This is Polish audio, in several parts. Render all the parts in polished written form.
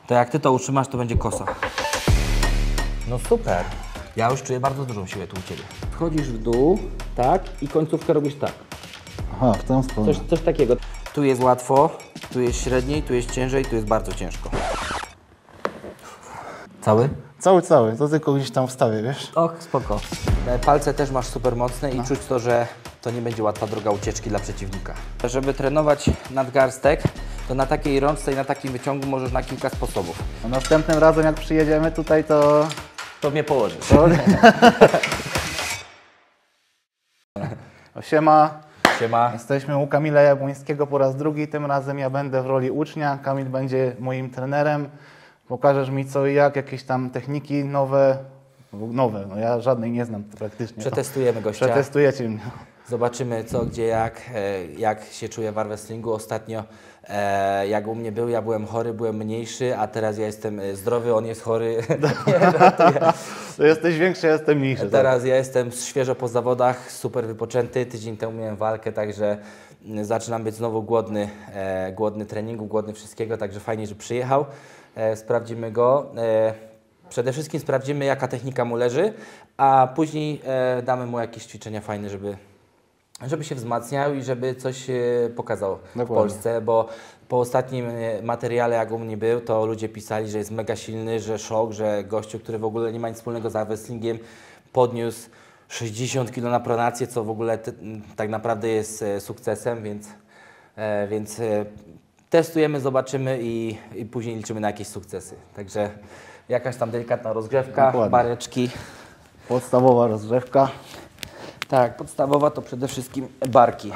To jak ty to utrzymasz, to będzie kosa. No super. Ja już czuję bardzo dużą siłę tu u ciebie. Wchodzisz w dół, tak, i końcówkę robisz tak. Aha, w tę stronę. Coś takiego. Tu jest łatwo, tu jest średniej, tu jest ciężej, tu jest bardzo ciężko. Cały? Cały. To tylko gdzieś tam wstawię, wiesz? Och, spoko. Palce też masz super mocne i czuć to, że to nie będzie łatwa droga ucieczki dla przeciwnika. Żeby trenować nadgarstek, to na takiej rączce i na takim wyciągu możesz na kilka sposobów. A następnym razem jak przyjedziemy tutaj, to... To mnie położysz. Siema. Siema. Jesteśmy u Kamila Jabłońskiego po raz drugi. Tym razem ja będę w roli ucznia. Kamil będzie moim trenerem. Pokażesz mi co i jak, jakieś tam techniki nowe. No ja żadnej nie znam praktycznie. Przetestujemy gościa. Przetestujecie mnie. Zobaczymy co, gdzie, jak się czuję w wrestlingu. Ostatnio jak u mnie był, ja byłem chory, byłem mniejszy, a teraz ja jestem zdrowy, on jest chory. To jesteś większy, ja jestem mniejszy. Teraz ja jestem świeżo po zawodach, super wypoczęty. Tydzień temu miałem walkę, także zaczynam być znowu głodny treningu, głodny wszystkiego, także fajnie, że przyjechał. Sprawdzimy go. Przede wszystkim sprawdzimy, jaka technika mu leży, a później damy mu jakieś ćwiczenia fajne, żeby się wzmacniał i żeby coś pokazał w Polsce, bo po ostatnim materiale, jak u mnie był, to ludzie pisali, że jest mega silny, że szok, że gościu, który w ogóle nie ma nic wspólnego z wrestlingiem, podniósł 60 kg na pronację, co w ogóle tak naprawdę jest sukcesem, więc testujemy, zobaczymy i później liczymy na jakieś sukcesy. Także jakaś tam delikatna rozgrzewka, bareczki. Podstawowa rozgrzewka. Tak, podstawowa to przede wszystkim barki.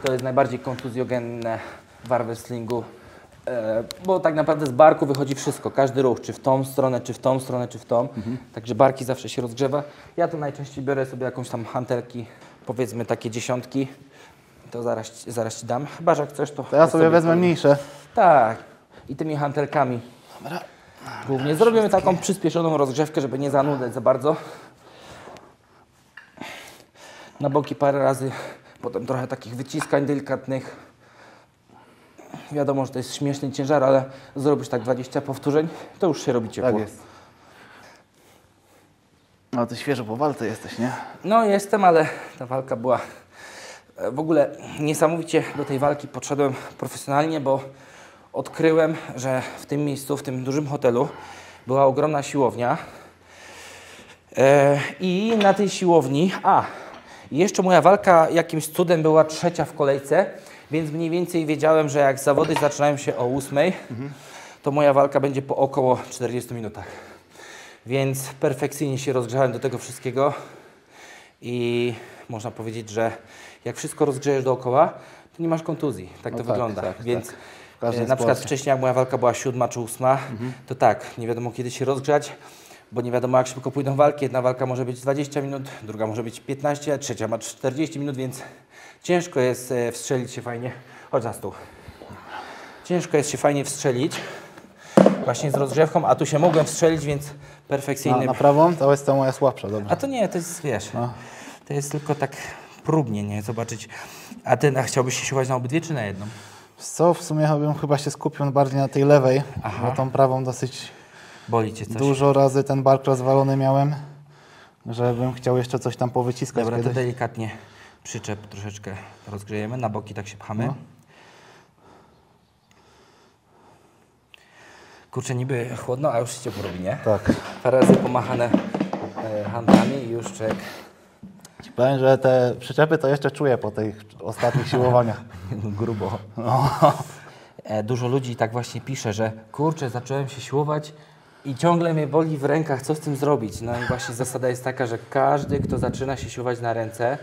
To jest najbardziej kontuzjogenne w wrestlingu, bo tak naprawdę z barku wychodzi wszystko, każdy ruch, czy w tą stronę, czy w tą stronę, czy w tą. Także barki zawsze się rozgrzewa. Ja to najczęściej biorę sobie jakąś tam hantelki, powiedzmy takie 10. To zaraz Ci dam. Chyba że jak chcesz, to ja sobie wezmę mniejsze. Tak. I tymi hantelkami. Głównie zrobimy taką przyspieszoną rozgrzewkę, żeby nie zanudzać za bardzo. Na boki parę razy, potem trochę takich wyciskań delikatnych. Wiadomo, że to jest śmieszny ciężar, ale zrobisz tak 20 powtórzeń, to już się robi ciepło. Tak jest. No ty świeżo po walce jesteś, nie? No jestem, ale ta walka była... W ogóle niesamowicie do tej walki podszedłem profesjonalnie, bo odkryłem, że w tym miejscu, w tym dużym hotelu była ogromna siłownia i na tej siłowni... jeszcze moja walka jakimś cudem była 3. w kolejce, więc mniej więcej wiedziałem, że jak zawody zaczynają się o 8, to moja walka będzie po około 40 minutach. Więc perfekcyjnie się rozgrzałem do tego wszystkiego i można powiedzieć, że jak wszystko rozgrzejesz dookoła, to nie masz kontuzji. Tak to wygląda. Więc na przykład wcześniej, jak moja walka była 7. czy 8, to tak, nie wiadomo kiedy się rozgrzać, bo nie wiadomo jak szybko pójdą walki. Jedna walka może być 20 minut, druga może być 15, a trzecia ma 40 minut, więc ciężko jest wstrzelić się fajnie. Chodź na stół. Ciężko jest się fajnie wstrzelić właśnie z rozgrzewką, a tu się mogłem wstrzelić, więc perfekcyjny. Na prawą? To jest ta moja słabsza, dobrze. A to nie, to jest, wiesz, to jest tylko tak próbnie, nie? Zobaczyć. A ty chciałbyś się siłować na obydwie, czy na jedną? Co, w sumie bym chyba się skupił bardziej na tej lewej, bo tą prawą dosyć... Boli cię coś? Dużo razy ten bark rozwalony miałem, żebym chciał jeszcze coś tam powyciskać. Dobra, to delikatnie przyczep troszeczkę rozgrzejemy, na boki tak się pchamy. Kurczę, niby chłodno, a już się ciepło robi, nie? Tak. Parę razy pomachane handlami i już czek. Ci powiem, że te przyczepy to jeszcze czuję po tych ostatnich siłowaniach. Grubo. Dużo ludzi tak właśnie pisze, że kurczę, zacząłem się siłować i ciągle mnie boli w rękach, co z tym zrobić? No i właśnie zasada jest taka, że każdy, kto zaczyna się siłować na ręce,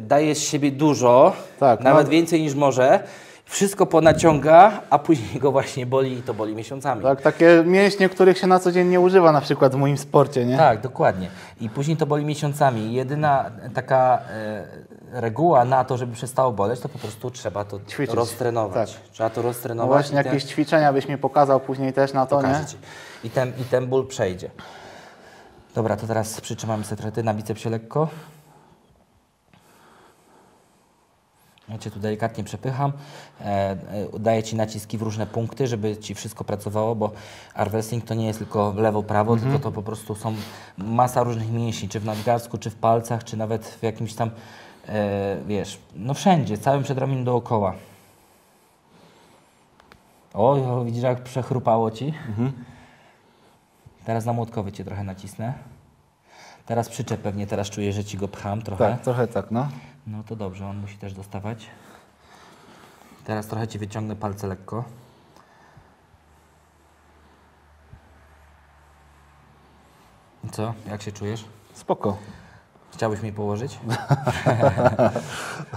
daje z siebie dużo, nawet więcej niż może, wszystko ponaciąga, a później go właśnie boli i to boli miesiącami. Tak, takie mięśnie, których się na co dzień nie używa, na przykład w moim sporcie, nie? Tak, dokładnie. I później to boli miesiącami. Jedyna taka reguła na to, żeby przestało boleć, to po prostu trzeba to roztrenować. Tak. Trzeba to roztrenować. No właśnie jakieś ćwiczenia byś mi pokazał później też na to, pokażę ci. I ten ból przejdzie. Dobra, to teraz przytrzymamy setrety na bicepsie lekko. Ja Cię tu delikatnie przepycham, daję Ci naciski w różne punkty, żeby Ci wszystko pracowało, bo arm wrestling to nie jest tylko lewo, prawo, tylko to po prostu są masa różnych mięśni, czy w nadgarstku, czy w palcach, czy nawet w jakimś tam, wiesz, no wszędzie, całym przedramieniu dookoła. O, widzisz jak przechrupało Ci? Teraz na młotkowy Cię trochę nacisnę. Teraz przyczep pewnie, teraz czuję, że Ci go pcham trochę. Tak, trochę tak, no. No to dobrze, on musi też dostawać. Teraz trochę Ci wyciągnę palce lekko. I co? Jak się czujesz? Spoko. Chciałbyś mi położyć?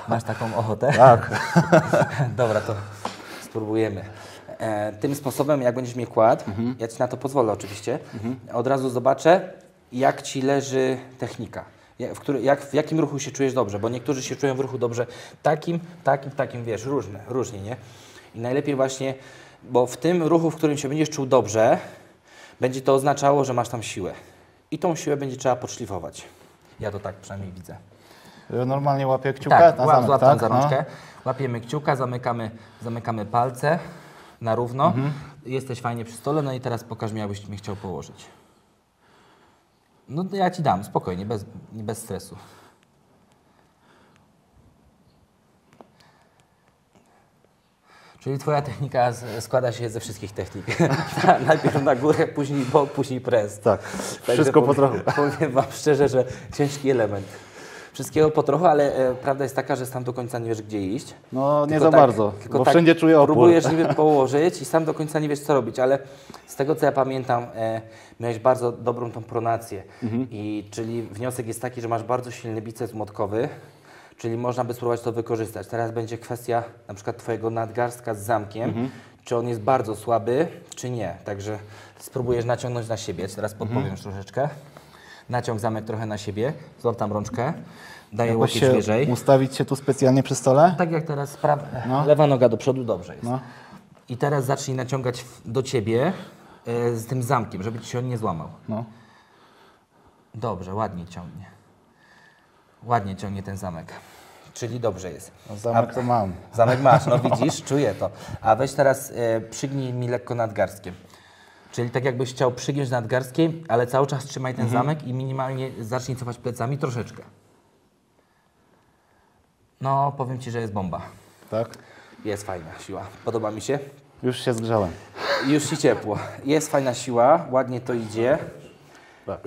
Masz taką ochotę? Tak. Dobra, to spróbujemy. Tym sposobem, jak będziesz mnie kładł, ja Ci na to pozwolę oczywiście, od razu zobaczę, jak Ci leży technika. W jakim ruchu się czujesz dobrze, bo niektórzy się czują w ruchu dobrze takim, wiesz, różnie, nie? I najlepiej właśnie, bo w tym ruchu, w którym się będziesz czuł dobrze, będzie to oznaczało, że masz tam siłę. I tą siłę będzie trzeba podszlifować. Ja to tak przynajmniej widzę. Normalnie łapię kciuka Tak, na zamek, złapam tak? za rączkę, łapiemy kciuka, zamykamy palce na równo. Jesteś fajnie przy stole, no i teraz pokaż mi, jakbyś mnie chciał położyć. No to ja Ci dam, spokojnie, bez stresu. Czyli Twoja technika składa się ze wszystkich technik. Najpierw na górę, później bok, później press. Tak, wszystko po trochu. Powiem Wam szczerze, że ciężki element. Wszystkiego po trochu, ale prawda jest taka, że sam do końca nie wiesz, gdzie iść. No nie Tylko za bardzo, bo wszędzie czuję opór. Próbujesz niby położyć i sam do końca nie wiesz, co robić, ale z tego, co ja pamiętam, miałeś bardzo dobrą tą pronację. Czyli wniosek jest taki, że masz bardzo silny biceps młotkowy, czyli można by spróbować to wykorzystać. Teraz będzie kwestia na przykład Twojego nadgarstka z zamkiem, czy on jest bardzo słaby, czy nie. Także spróbujesz naciągnąć na siebie. Teraz podpowiem już troszeczkę. Naciąg zamek trochę na siebie, złap tam rączkę, daję łokieć wyżej. Ustawić się tu specjalnie przy stole? Tak jak teraz, lewa noga do przodu, dobrze jest. No. I teraz zacznij naciągać do Ciebie z tym zamkiem, żeby Ci się on nie złamał. No. Dobrze, ładnie ciągnie. Ładnie ciągnie ten zamek. Czyli dobrze jest. No, zamek to mam. Zamek masz, no widzisz, czuję to. A weź teraz przygnij mi lekko nadgarstkiem. Czyli tak jakbyś chciał przygiąć nadgarstkiem, ale cały czas trzymaj ten zamek i minimalnie zacznij cofać plecami troszeczkę. No, powiem Ci, że jest bomba. Tak? Jest fajna siła. Podoba mi się. Już się zgrzałem. Już Ci ciepło. Jest fajna siła, ładnie to idzie. Tak.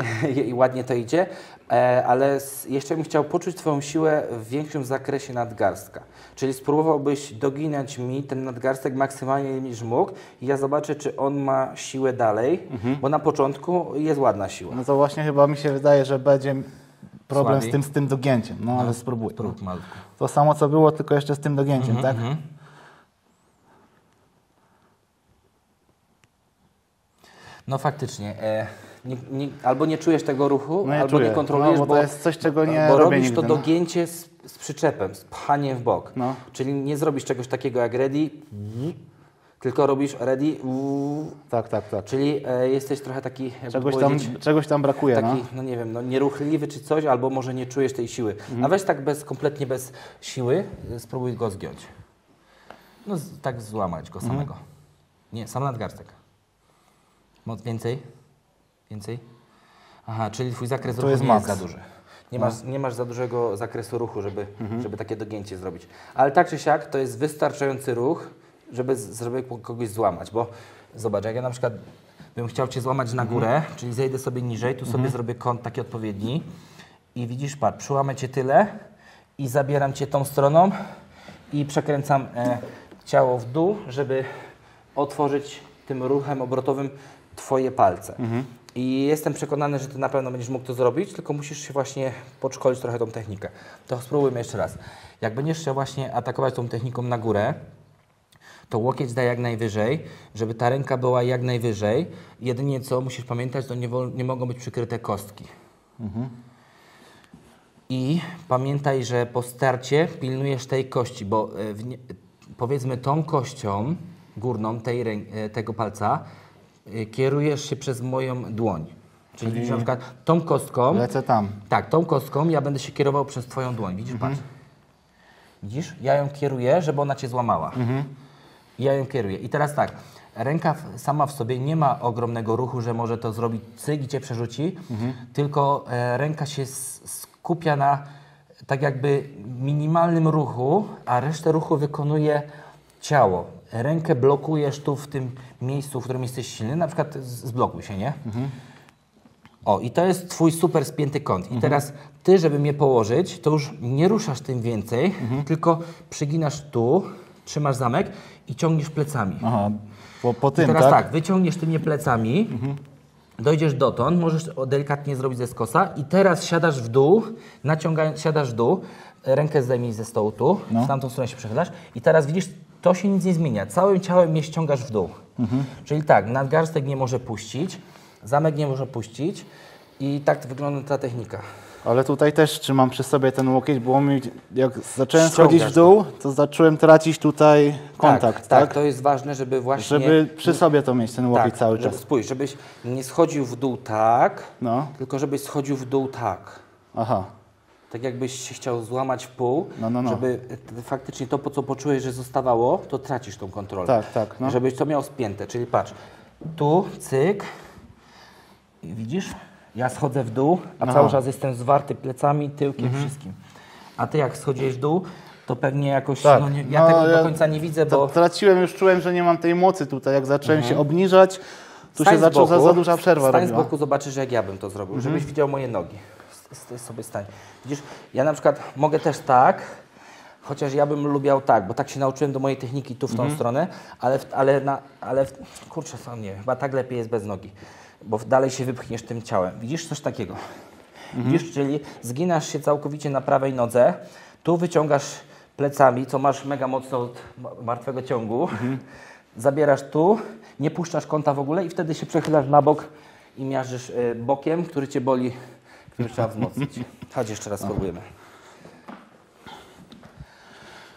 I ładnie to idzie, ale jeszcze bym chciał poczuć Twoją siłę w większym zakresie nadgarstka. Czyli spróbowałbyś doginać mi ten nadgarstek maksymalnie niż mógł i ja zobaczę, czy on ma siłę dalej, bo na początku jest ładna siła. No to właśnie chyba mi się wydaje, że będzie problem Słabiej? z tym dogięciem. No ale spróbuj. Prób malutko. To samo co było, tylko jeszcze z tym dogięciem, tak? No faktycznie. Albo nie czujesz tego ruchu, No albo czuję. nie kontrolujesz, no, bo to jest coś, czego nie bo robię robisz nigdy, to dogięcie z przyczepem, z pchaniem w bok. No. Czyli nie zrobisz czegoś takiego jak ready, tylko robisz ready, Tak. czyli jesteś trochę taki, jakby Czegoś tam brakuje, taki, no nie wiem, no nieruchliwy czy coś, albo może nie czujesz tej siły. A weź tak kompletnie bez siły, spróbuj go zgiąć. No tak złamać go samego. Nie, sam nadgarstek. Więcej? Więcej? Aha, czyli Twój zakres ruchu jest nie max. jest za duży. Nie masz za dużego zakresu ruchu, żeby takie dogięcie zrobić. Ale tak czy siak, to jest wystarczający ruch, żeby kogoś złamać, bo zobacz, jak ja na przykład bym chciał Cię złamać na górę, czyli zejdę sobie niżej, tu sobie zrobię kąt taki odpowiedni i widzisz, patrz, przyłamę Cię tyle i zabieram Cię tą stroną i przekręcam ciało w dół, żeby otworzyć tym ruchem obrotowym Twoje palce. I jestem przekonany, że Ty na pewno będziesz mógł to zrobić, tylko musisz się właśnie podszkolić trochę tą technikę. To spróbujmy jeszcze raz. Jak będziesz chciał właśnie atakować tą techniką na górę, to łokieć daj jak najwyżej, żeby ta ręka była jak najwyżej. Jedynie co musisz pamiętać, to nie mogą być przykryte kostki. I pamiętaj, że po starcie pilnujesz tej kości, bo powiedzmy tą kością górną tego palca kierujesz się przez moją dłoń. Czyli na przykład tą kostką... Lecę tam. Tak, tą kostką ja będę się kierował przez Twoją dłoń. Widzisz, patrz. Widzisz? Ja ją kieruję, żeby ona cię złamała. Ja ją kieruję. I teraz tak, ręka sama w sobie nie ma ogromnego ruchu, że może to zrobić cyk i cię przerzuci, tylko ręka się skupia na tak jakby minimalnym ruchu, a resztę ruchu wykonuje ciało. Rękę blokujesz tu w tym miejscu, w którym jesteś silny, na przykład zblokuj się, nie? O, i to jest twój super spięty kąt. I teraz ty, żeby mnie położyć, to już nie ruszasz tym więcej, tylko przyginasz tu, trzymasz zamek i ciągniesz plecami. Aha, po tym, I teraz tak? tak, wyciągniesz tymi plecami, dojdziesz dotąd, możesz delikatnie zrobić ze skosa i teraz siadasz w dół, siadasz w dół, rękę zdejmij ze stołu tu, w tamtą stronę się przechylasz i teraz widzisz, to się nic nie zmienia. Całym ciałem mnie ściągasz w dół. Czyli tak, nadgarstek nie może puścić, zamek nie może puścić i tak wygląda ta technika. Ale tutaj też trzymam przy sobie ten łokieć, bo jak zacząłem Ściągasz schodzić w dół, to zacząłem tracić tutaj kontakt, tak? Tak, to jest ważne, żeby właśnie... Żeby przy sobie to mieć, ten łokieć cały czas. Spójrz, żebyś nie schodził w dół tak, No. tylko żebyś schodził w dół tak. Aha. Tak jakbyś się chciał złamać w pół, No. żeby faktycznie to, po co poczułeś, że zostawało, to tracisz tą kontrolę. Tak, no. Żebyś to miał spięte, czyli patrz, tu, cyk, i widzisz, ja schodzę w dół, a cały czas jestem zwarty plecami, tyłkiem, wszystkim. A ty jak schodzisz w dół, to pewnie jakoś, Tak. ja tego do końca nie widzę, bo... Traciłem, już czułem, że nie mam tej mocy tutaj. Jak zacząłem się obniżać, tu Stań się z zaczęła boku, za duża przerwa Stań robiła. z boku, zobaczysz, jak ja bym to zrobił, żebyś widział moje nogi. Sobie stań. Widzisz, ja na przykład mogę też tak, chociaż ja bym lubiał tak, bo tak się nauczyłem do mojej techniki tu w tą stronę, ale kurczę, nie, chyba tak lepiej jest bez nogi, bo dalej się wypchniesz tym ciałem. Widzisz coś takiego? Widzisz, czyli zginasz się całkowicie na prawej nodze, tu wyciągasz plecami, co masz mega mocno od martwego ciągu, zabierasz tu, nie puszczasz kąta w ogóle i wtedy się przechylasz na bok i miażdżysz bokiem, który cię boli, który trzeba wzmocnić. Chodź, jeszcze raz spróbujemy.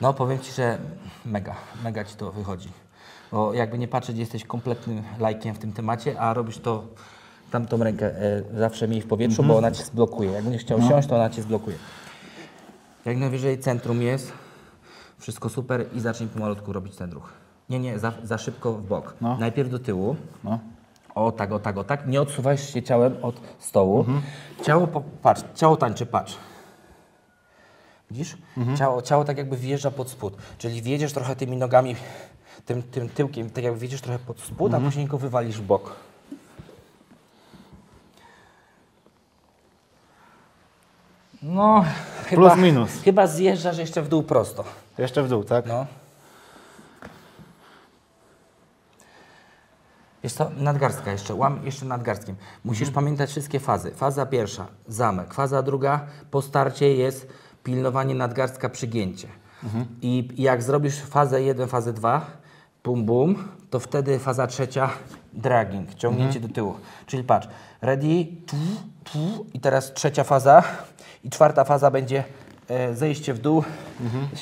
No, powiem ci, że mega ci to wychodzi. Bo jakby nie patrzeć, jesteś kompletnym lajkiem w tym temacie, a robisz to, tamtą rękę zawsze miej w powietrzu, bo ona cię zblokuje. Jak będziesz chciał siąść, to ona cię zblokuje. Jak najwyżej centrum jest, wszystko super i zacznij pomalutku robić ten ruch. Nie, za szybko w bok. Najpierw do tyłu. O tak. Nie odsuwaj się ciałem od stołu. Patrz, ciało tańczy, patrz. Widzisz? Ciało tak jakby wjeżdża pod spód. Czyli wjedziesz trochę tymi nogami, tym tyłkiem, tak jakby wjedziesz trochę pod spód, a później go wywalisz w bok. No, Plus minus. Chyba zjeżdżasz jeszcze w dół prosto. Jeszcze w dół, tak? No. Jest to nadgarstka jeszcze, łam jeszcze nadgarstkiem. Musisz pamiętać wszystkie fazy. Faza pierwsza, zamek. Faza druga, po starcie jest pilnowanie nadgarstka, przygięcie. I jak zrobisz fazę 1, fazę 2, bum, bum, to wtedy faza trzecia, dragging, ciągnięcie do tyłu. Czyli patrz, ready, i teraz trzecia faza i czwarta faza będzie zejście w dół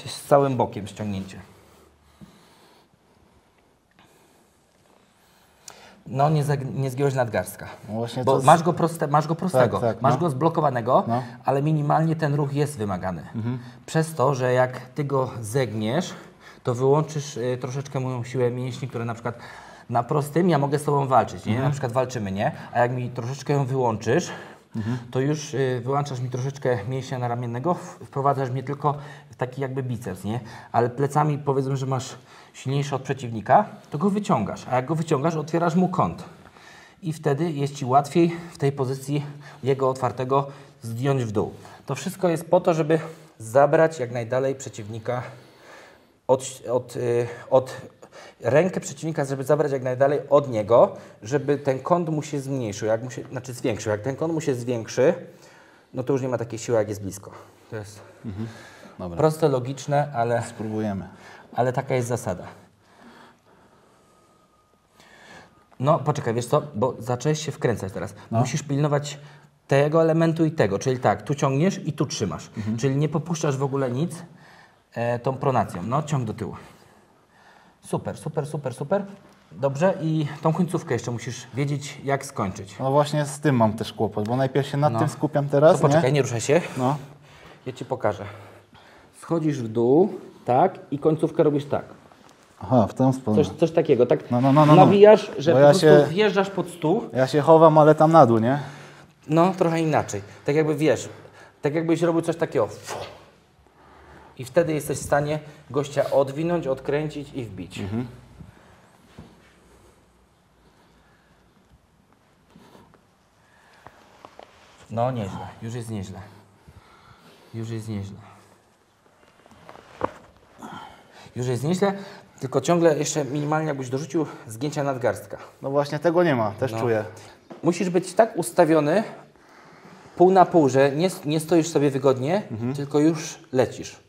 z całym bokiem, ściągnięcie. No, nie zgiąłeś nadgarstka, Właśnie bo masz go prostego, Tak, masz go zblokowanego, ale minimalnie ten ruch jest wymagany. Przez to, że jak ty go zegniesz, to wyłączysz troszeczkę moją siłę mięśni, które na przykład na prostym ja mogę z tobą walczyć, nie? Na przykład walczymy, nie? A jak mi troszeczkę ją wyłączysz, to już wyłączasz mi troszeczkę mięśnia naramiennego, wprowadzasz mnie tylko w taki jakby biceps, nie? Ale plecami powiedzmy, że masz silniejszy od przeciwnika, to go wyciągasz, a jak go wyciągasz, otwierasz mu kąt. I wtedy jest ci łatwiej w tej pozycji jego otwartego zdjąć w dół. To wszystko jest po to, żeby zabrać jak najdalej przeciwnika rękę przeciwnika, żeby zabrać jak najdalej od niego, żeby ten kąt mu się zmniejszył, zwiększył. Jak ten kąt mu się zwiększy, no to już nie ma takiej siły, jak jest blisko. To jest proste, logiczne, ale... Spróbujemy. Ale taka jest zasada. No, poczekaj, wiesz co, bo zacząłeś się wkręcać teraz. Musisz pilnować tego elementu i tego, czyli tak, tu ciągniesz i tu trzymasz. Czyli nie popuszczasz w ogóle nic tą pronacją. No, ciąg do tyłu. Super. Dobrze, i tą końcówkę jeszcze musisz wiedzieć, jak skończyć. No właśnie z tym mam też kłopot, bo najpierw się nad tym skupiam teraz, to poczekaj, nie ruszaj się. No. Ja ci pokażę. schodzisz w dół, tak, i końcówkę robisz tak. Aha, w tę stronę. Coś takiego, tak No. nawijasz, że Bo po ja prostu się- wjeżdżasz pod stół. Ja się chowam, ale tam na dół, nie? No, trochę inaczej. Tak jakby wiesz, tak jakbyś robił coś takiego. I wtedy jesteś w stanie gościa odwinąć, odkręcić i wbić. No nieźle, już jest nieźle. Już jest nieźle. Już jest nieźle, tylko ciągle jeszcze minimalnie jakbyś dorzucił zgięcia nadgarstka. No właśnie tego nie ma, też No. czuję. Musisz być tak ustawiony, pół na pół, że nie stoisz sobie wygodnie, tylko już lecisz.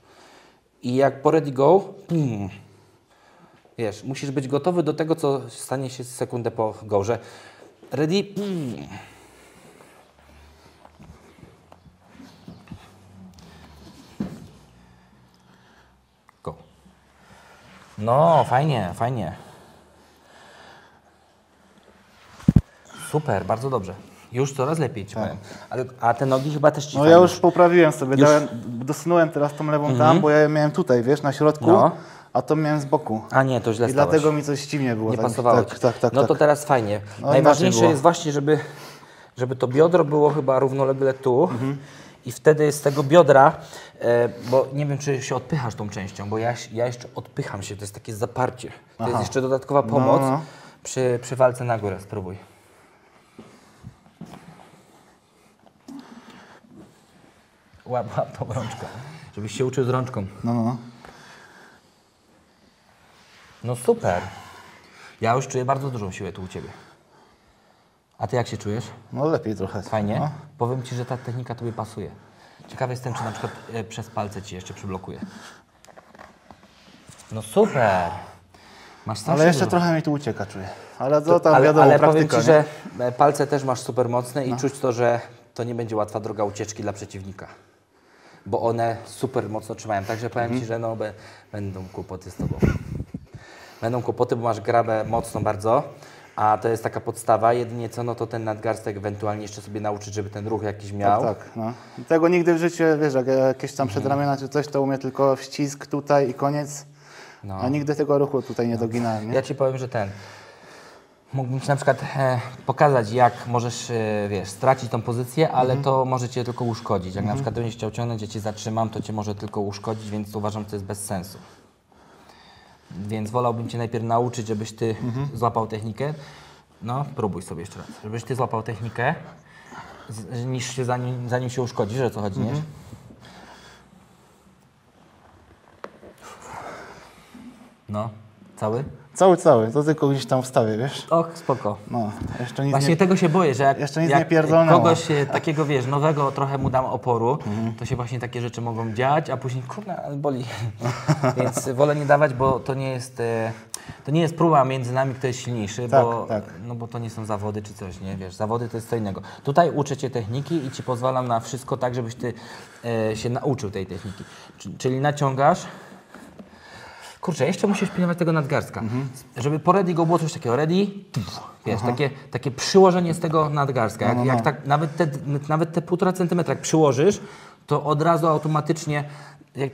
I jak po ready go, wiesz, musisz być gotowy do tego, co stanie się sekundę po go, że ready, go. No, fajnie, fajnie. Super, bardzo dobrze. Już coraz lepiej ci powiem. A te nogi chyba też ci No fajnie ja już poprawiłem sobie, Już? dosunąłem teraz tą lewą tam, bo ja miałem tutaj, wiesz, na środku, No. a to miałem z boku. A nie, to źle I stałeś. dlatego mi coś dziwnie było. Nie tak, pasowało tak, ci. tak. No to teraz fajnie. No, Najważniejsze inaczej było. jest właśnie, żeby to biodro było chyba równolegle tu i wtedy z tego biodra, bo nie wiem, czy się odpychasz tą częścią, bo ja jeszcze odpycham się, to jest takie zaparcie. To jest jeszcze dodatkowa pomoc No. Przy walce na górę. Spróbuj. Łap tą rączkę, żebyś się uczył z rączką. No. No super. Ja już czuję bardzo dużą siłę tu u Ciebie. A Ty jak się czujesz? No lepiej trochę. Fajnie? No. Powiem Ci, że ta technika Tobie pasuje. Ciekawy jestem, czy na przykład przez palce Ci jeszcze przyblokuje. No super. Masz strasznie Ale jeszcze dużo. trochę mi tu ucieka, czuję. Ale to tam wiadomo, ale powiem praktyka, Ci, nie? że palce też masz super mocne i czuć to, że to nie będzie łatwa droga ucieczki dla przeciwnika. Bo one super mocno trzymają. Także powiem Ci, że no, będą kłopoty z Tobą. Będą kłopoty, bo masz grabę mocną bardzo, a to jest taka podstawa. Jedynie co, no to ten nadgarstek ewentualnie jeszcze sobie nauczyć, żeby ten ruch jakiś miał. Tak. No. Tego nigdy w życiu, wiesz, jak jakieś tam przedramiona czy coś, to umie tylko wcisk tutaj i koniec. No. A nigdy tego ruchu tutaj nie doginałem, nie? Ja Ci powiem, że mógłbym Ci na przykład pokazać, jak możesz, wiesz, stracić tą pozycję, ale to może Cię tylko uszkodzić. Jak na przykład będziesz chciał ciągnąć, ja Cię zatrzymam, to Cię może tylko uszkodzić, więc uważam, że to jest bez sensu. Więc wolałbym Cię najpierw nauczyć, żebyś Ty złapał technikę. No, próbuj sobie jeszcze raz. Żebyś Ty złapał technikę, niż się zanim się uszkodzisz, że o co chodzi, nie? No, cały? Cały, to tylko gdzieś tam wstawię, wiesz? Och, spoko. No, jeszcze nic Właśnie nie... tego się boję, że Jeszcze nic jak nie pierdolnęło. kogoś takiego, wiesz, nowego trochę mu dam oporu, to się właśnie takie rzeczy mogą dziać, a później, kurna, ale boli. Więc wolę nie dawać, bo to nie jest próba między nami, kto jest silniejszy, Tak. No bo to nie są zawody czy coś, nie? Wiesz, zawody to jest co innego. Tutaj uczę Cię techniki i Ci pozwalam na wszystko tak, żebyś Ty się nauczył tej techniki. Czyli naciągasz. Kurczę, jeszcze musisz pilnować tego nadgarstka. Żeby po ready go było coś takiego. Ready, wiesz, takie przyłożenie z tego nadgarstka. Jak tak, nawet te 1,5 centymetra jak przyłożysz, to od razu automatycznie,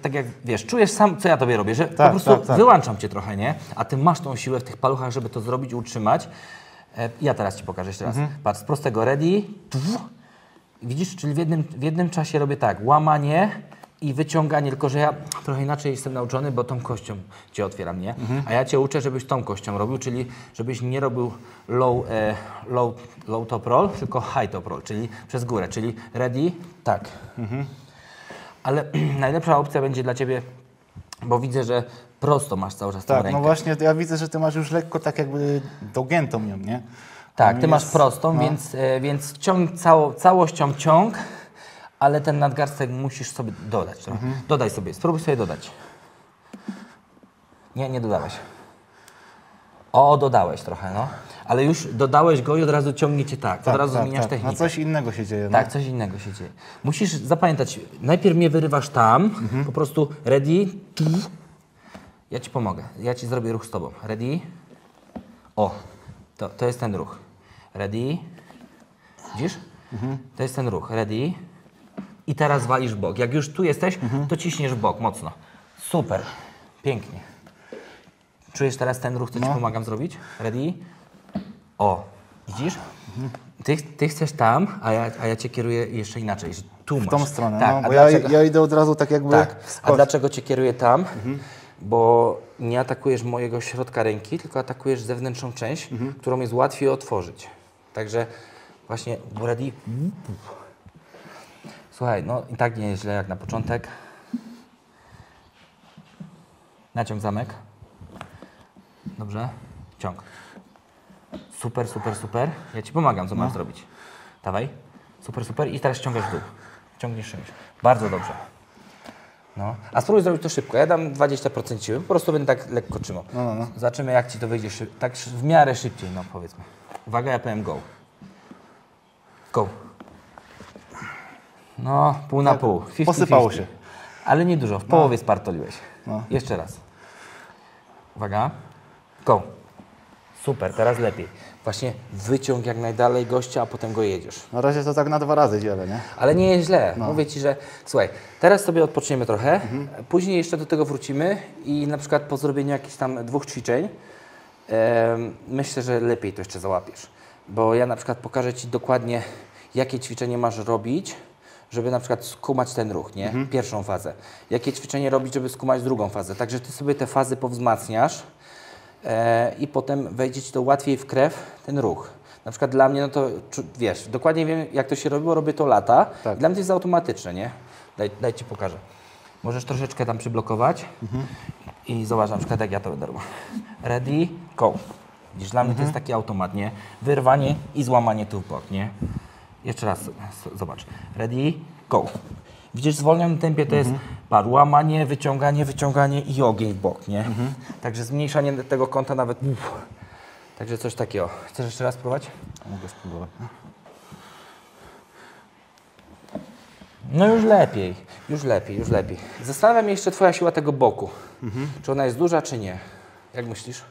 tak jak wiesz, czujesz sam, co ja Tobie robię, że po prostu wyłączam Cię trochę, nie? A Ty masz tą siłę w tych paluchach, żeby to zrobić, utrzymać. Ja teraz Ci pokażę jeszcze raz. Patrz, z prostego ready, widzisz, czyli w jednym czasie robię tak, łamanie i wyciąganie, tylko że ja trochę inaczej jestem nauczony, bo tą kością Cię otwieram, nie? A ja Cię uczę, żebyś tą kością robił, czyli żebyś nie robił low top roll, tylko high top roll, czyli przez górę, czyli ready, tak. Ale najlepsza opcja będzie dla Ciebie, bo widzę, że prosto masz cały czas tą rękę. No właśnie, ja widzę, że Ty masz już lekko tak jakby dogiętą ją, nie? Tak, Ty masz prostą, więc całością ciąg, ale ten nadgarstek musisz sobie dodać trochę. Dodaj sobie, spróbuj sobie dodać. Nie dodałeś. Dodałeś trochę, no. Ale już dodałeś go i od razu ciągniecie tak. Od razu zmieniasz technikę. No coś innego się dzieje. Tak, coś innego się dzieje. Musisz zapamiętać, najpierw mnie wyrywasz tam, po prostu ready, ja Ci pomogę, ja Ci zrobię ruch z Tobą. Ready, to jest ten ruch. Ready, widzisz? To jest ten ruch. Ready, I teraz walisz w bok. Jak już tu jesteś, to ciśniesz w bok mocno. Super. Pięknie. Czujesz teraz ten ruch, co Ci pomagam zrobić? Ready? O, widzisz? Ty chcesz tam, a ja Cię kieruję jeszcze inaczej. Że tu W tą masz. stronę, Tak, bo ja idę od razu tak jakby... tak. A dlaczego Cię kieruję tam? Bo nie atakujesz mojego środka ręki, tylko atakujesz zewnętrzną część, którą jest łatwiej otworzyć. Także właśnie ready. Słuchaj, no i tak nie jest źle jak na początek. Naciąg zamek. Dobrze. Ciąg. Super, super, super. Ja Ci pomagam, co masz zrobić. Dawaj. Super, super. I teraz ściągasz w dół. Ciągniesz czymś. Bardzo dobrze. No. A spróbuj zrobić to szybko. Ja dam 20% siły. Po prostu będę tak lekko trzymał. No. Zobaczymy, jak Ci to wyjdzie tak w miarę szybciej, no powiedzmy. Uwaga, ja powiem go. Go. No, pół na pół. 50-50. Posypało się. Ale nie dużo. W połowie spartoliłeś. No. Jeszcze raz. Uwaga. Go. Super, teraz lepiej. Właśnie wyciąg jak najdalej gościa, a potem go jedziesz. Na razie to tak na 2 razy dzielę, nie? Ale nie jest źle. Mówię Ci, że słuchaj, teraz sobie odpoczniemy trochę, później jeszcze do tego wrócimy i na przykład po zrobieniu jakichś tam 2 ćwiczeń myślę, że lepiej to jeszcze załapiesz. Bo ja na przykład pokażę Ci dokładnie, jakie ćwiczenie masz robić, żeby na przykład skumać ten ruch, nie? Pierwszą fazę. Jakie ćwiczenie robić, żeby skumać drugą fazę. Także Ty sobie te fazy powzmacniasz i potem wejdzie Ci to łatwiej w krew, ten ruch. Na przykład dla mnie, no to wiesz, dokładnie wiem, jak to się robiło, robię to lata. Tak. Dla mnie to jest automatyczne, nie? Daj Ci pokażę. Możesz troszeczkę tam przyblokować i zobacz na przykład, jak ja to będę robił. Ready, go. Widzisz, dla mnie to jest taki automat, nie? Wyrwanie i złamanie tu w bok, nie? Jeszcze raz, zobacz. Ready, go. Widzisz, w zwolnionym tempie to jest łamanie, wyciąganie i ogień w bok, nie? Także zmniejszanie tego kąta nawet... Także coś takiego. Chcesz jeszcze raz spróbować? Mogę spróbować. No już lepiej, już lepiej, już lepiej. Zastanawia mnie jeszcze Twoja siła tego boku. Czy ona jest duża, czy nie? Jak myślisz?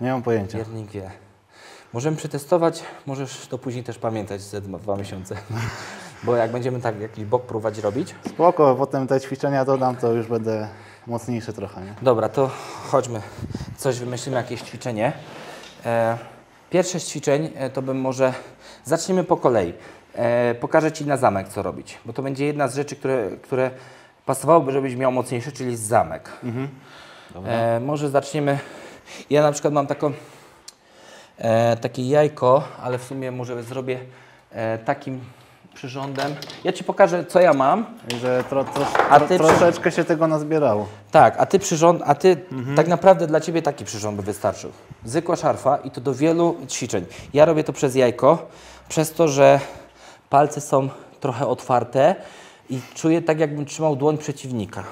Nie mam pojęcia. Piernik wie. Możemy przetestować, możesz to później też pamiętać za 2 miesiące. Bo jak będziemy tak jakiś bok próbować robić... Spoko, potem te ćwiczenia dodam, to już będę mocniejszy trochę, nie? Dobra, to chodźmy. Coś wymyślimy, jakieś ćwiczenie. Pierwsze z ćwiczeń to bym może... Zaczniemy po kolei. Pokażę Ci na zamek, co robić. Bo to będzie jedna z rzeczy, które pasowałoby, żebyś miał mocniejszy, czyli zamek. Może zaczniemy... Ja na przykład mam takie jajko, ale w sumie może zrobię takim przyrządem. Ja Ci pokażę, co ja mam. I że troszeczkę się tego nazbierało. Tak, a Ty tak naprawdę dla Ciebie taki przyrząd by wystarczył. Zwykła szarfa i to do wielu ćwiczeń. Ja robię to przez jajko, przez to, że palce są trochę otwarte i czuję tak, jakbym trzymał dłoń przeciwnika.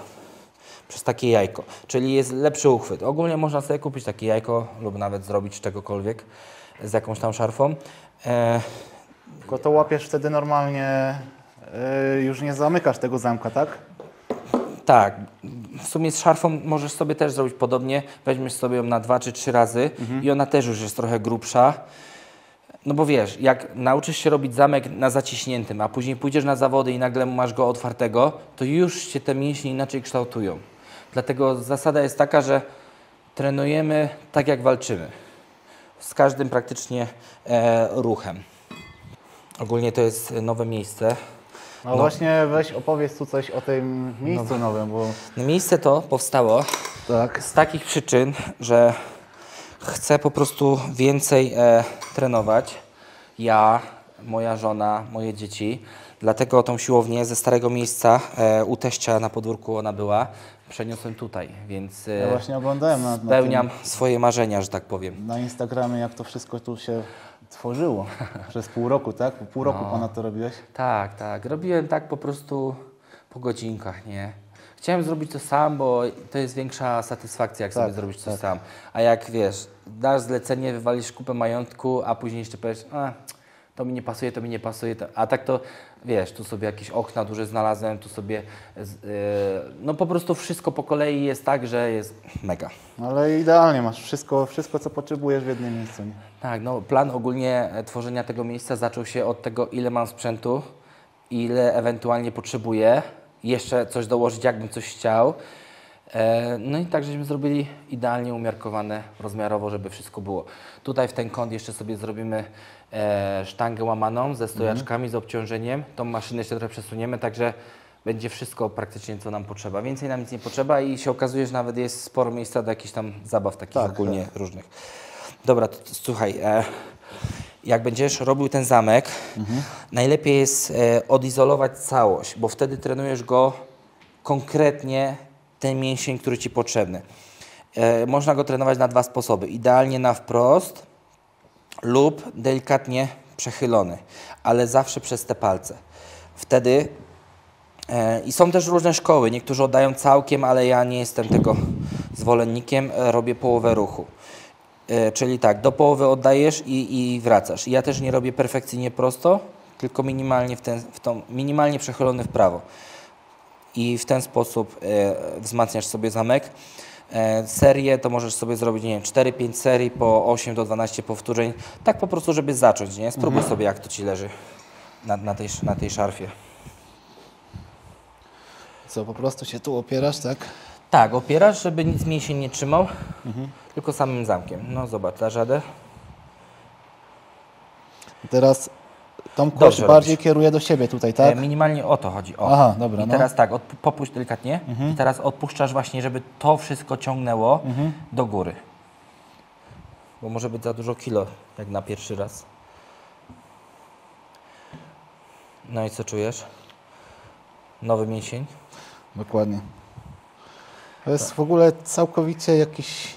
Przez takie jajko, czyli jest lepszy uchwyt. Ogólnie można sobie kupić takie jajko lub nawet zrobić czegokolwiek z jakąś tam szarfą. Tylko to łapiesz wtedy normalnie, już nie zamykasz tego zamka, tak? Tak, w sumie z szarfą możesz sobie też zrobić podobnie. Weźmiesz sobie ją na 2 czy 3 razy i ona też już jest trochę grubsza. No bo wiesz, jak nauczysz się robić zamek na zaciśniętym, a później pójdziesz na zawody i nagle masz go otwartego, to już się te mięśnie inaczej kształtują. Dlatego zasada jest taka, że trenujemy tak, jak walczymy. Z każdym praktycznie ruchem. Ogólnie to jest nowe miejsce. No właśnie, weź opowiedz tu coś o tym miejscu nowym, bo... No, miejsce to powstało Tak. z takich przyczyn, że chcę po prostu więcej trenować. Ja, moja żona, moje dzieci. Dlatego tą siłownię ze starego miejsca u teścia na podwórku ona była, przeniosłem tutaj, więc Ja właśnie oglądałem spełniam swoje marzenia, że tak powiem. na Instagramie, jak to wszystko tu się tworzyło. Przez pół roku, tak? Pół roku ponad to robiłeś? Tak, tak. Robiłem tak po prostu po godzinkach, nie? Chciałem zrobić to sam, bo to jest większa satysfakcja, jak sobie zrobić coś sam. A jak wiesz, dasz zlecenie, wywalisz kupę majątku, a później jeszcze powiesz, to mi nie pasuje, a tak to wiesz, tu sobie jakieś okna duże znalazłem, tu sobie, no po prostu wszystko po kolei jest tak, że jest mega. Ale idealnie, masz wszystko co potrzebujesz w jednym miejscu, nie? Tak, no plan ogólnie tworzenia tego miejsca zaczął się od tego, ile mam sprzętu ile ewentualnie potrzebuję, jeszcze coś dołożyć, jakbym coś chciał. No i tak, żeśmy zrobili idealnie umiarkowane rozmiarowo, żeby wszystko było. Tutaj w ten kąt jeszcze sobie zrobimy sztangę łamaną ze stojaczkami, z obciążeniem. Tą maszynę jeszcze trochę przesuniemy, także będzie wszystko praktycznie, co nam potrzeba. Więcej nam nic nie potrzeba i się okazuje, że nawet jest sporo miejsca do jakichś tam zabaw takich ogólnie różnych. Dobra, to słuchaj, jak będziesz robił ten zamek, najlepiej jest odizolować całość, bo wtedy trenujesz go konkretnie, ten mięsień, który Ci potrzebny. Można go trenować na 2 sposoby. Idealnie na wprost lub delikatnie przechylony, ale zawsze przez te palce. Wtedy i są też różne szkoły. Niektórzy oddają całkiem, ale ja nie jestem tego zwolennikiem. Robię połowę ruchu. Czyli tak, do połowy oddajesz i wracasz. I ja też nie robię perfekcyjnie prosto, tylko minimalnie przechylony w prawo. I w ten sposób wzmacniasz sobie zamek. Serię to możesz sobie zrobić, nie wiem, 4-5 serii po 8 do 12 powtórzeń. Tak po prostu, żeby zacząć, nie? Spróbuj sobie, jak to Ci leży na tej szarfie. Co, po prostu się tu opierasz, tak? Tak, opierasz, żeby nic mięsień nie trzymał, tylko samym zamkiem. No zobacz, dasz radę? Teraz tą kość bardziej kieruję do siebie tutaj, tak? Minimalnie o to chodzi. O. Aha, dobra. I teraz tak, popuść delikatnie i teraz odpuszczasz właśnie, żeby to wszystko ciągnęło do góry. Bo może być za dużo kilo, jak na pierwszy raz. No i co czujesz? Nowy mięsień? Dokładnie. To jest w ogóle całkowicie jakiś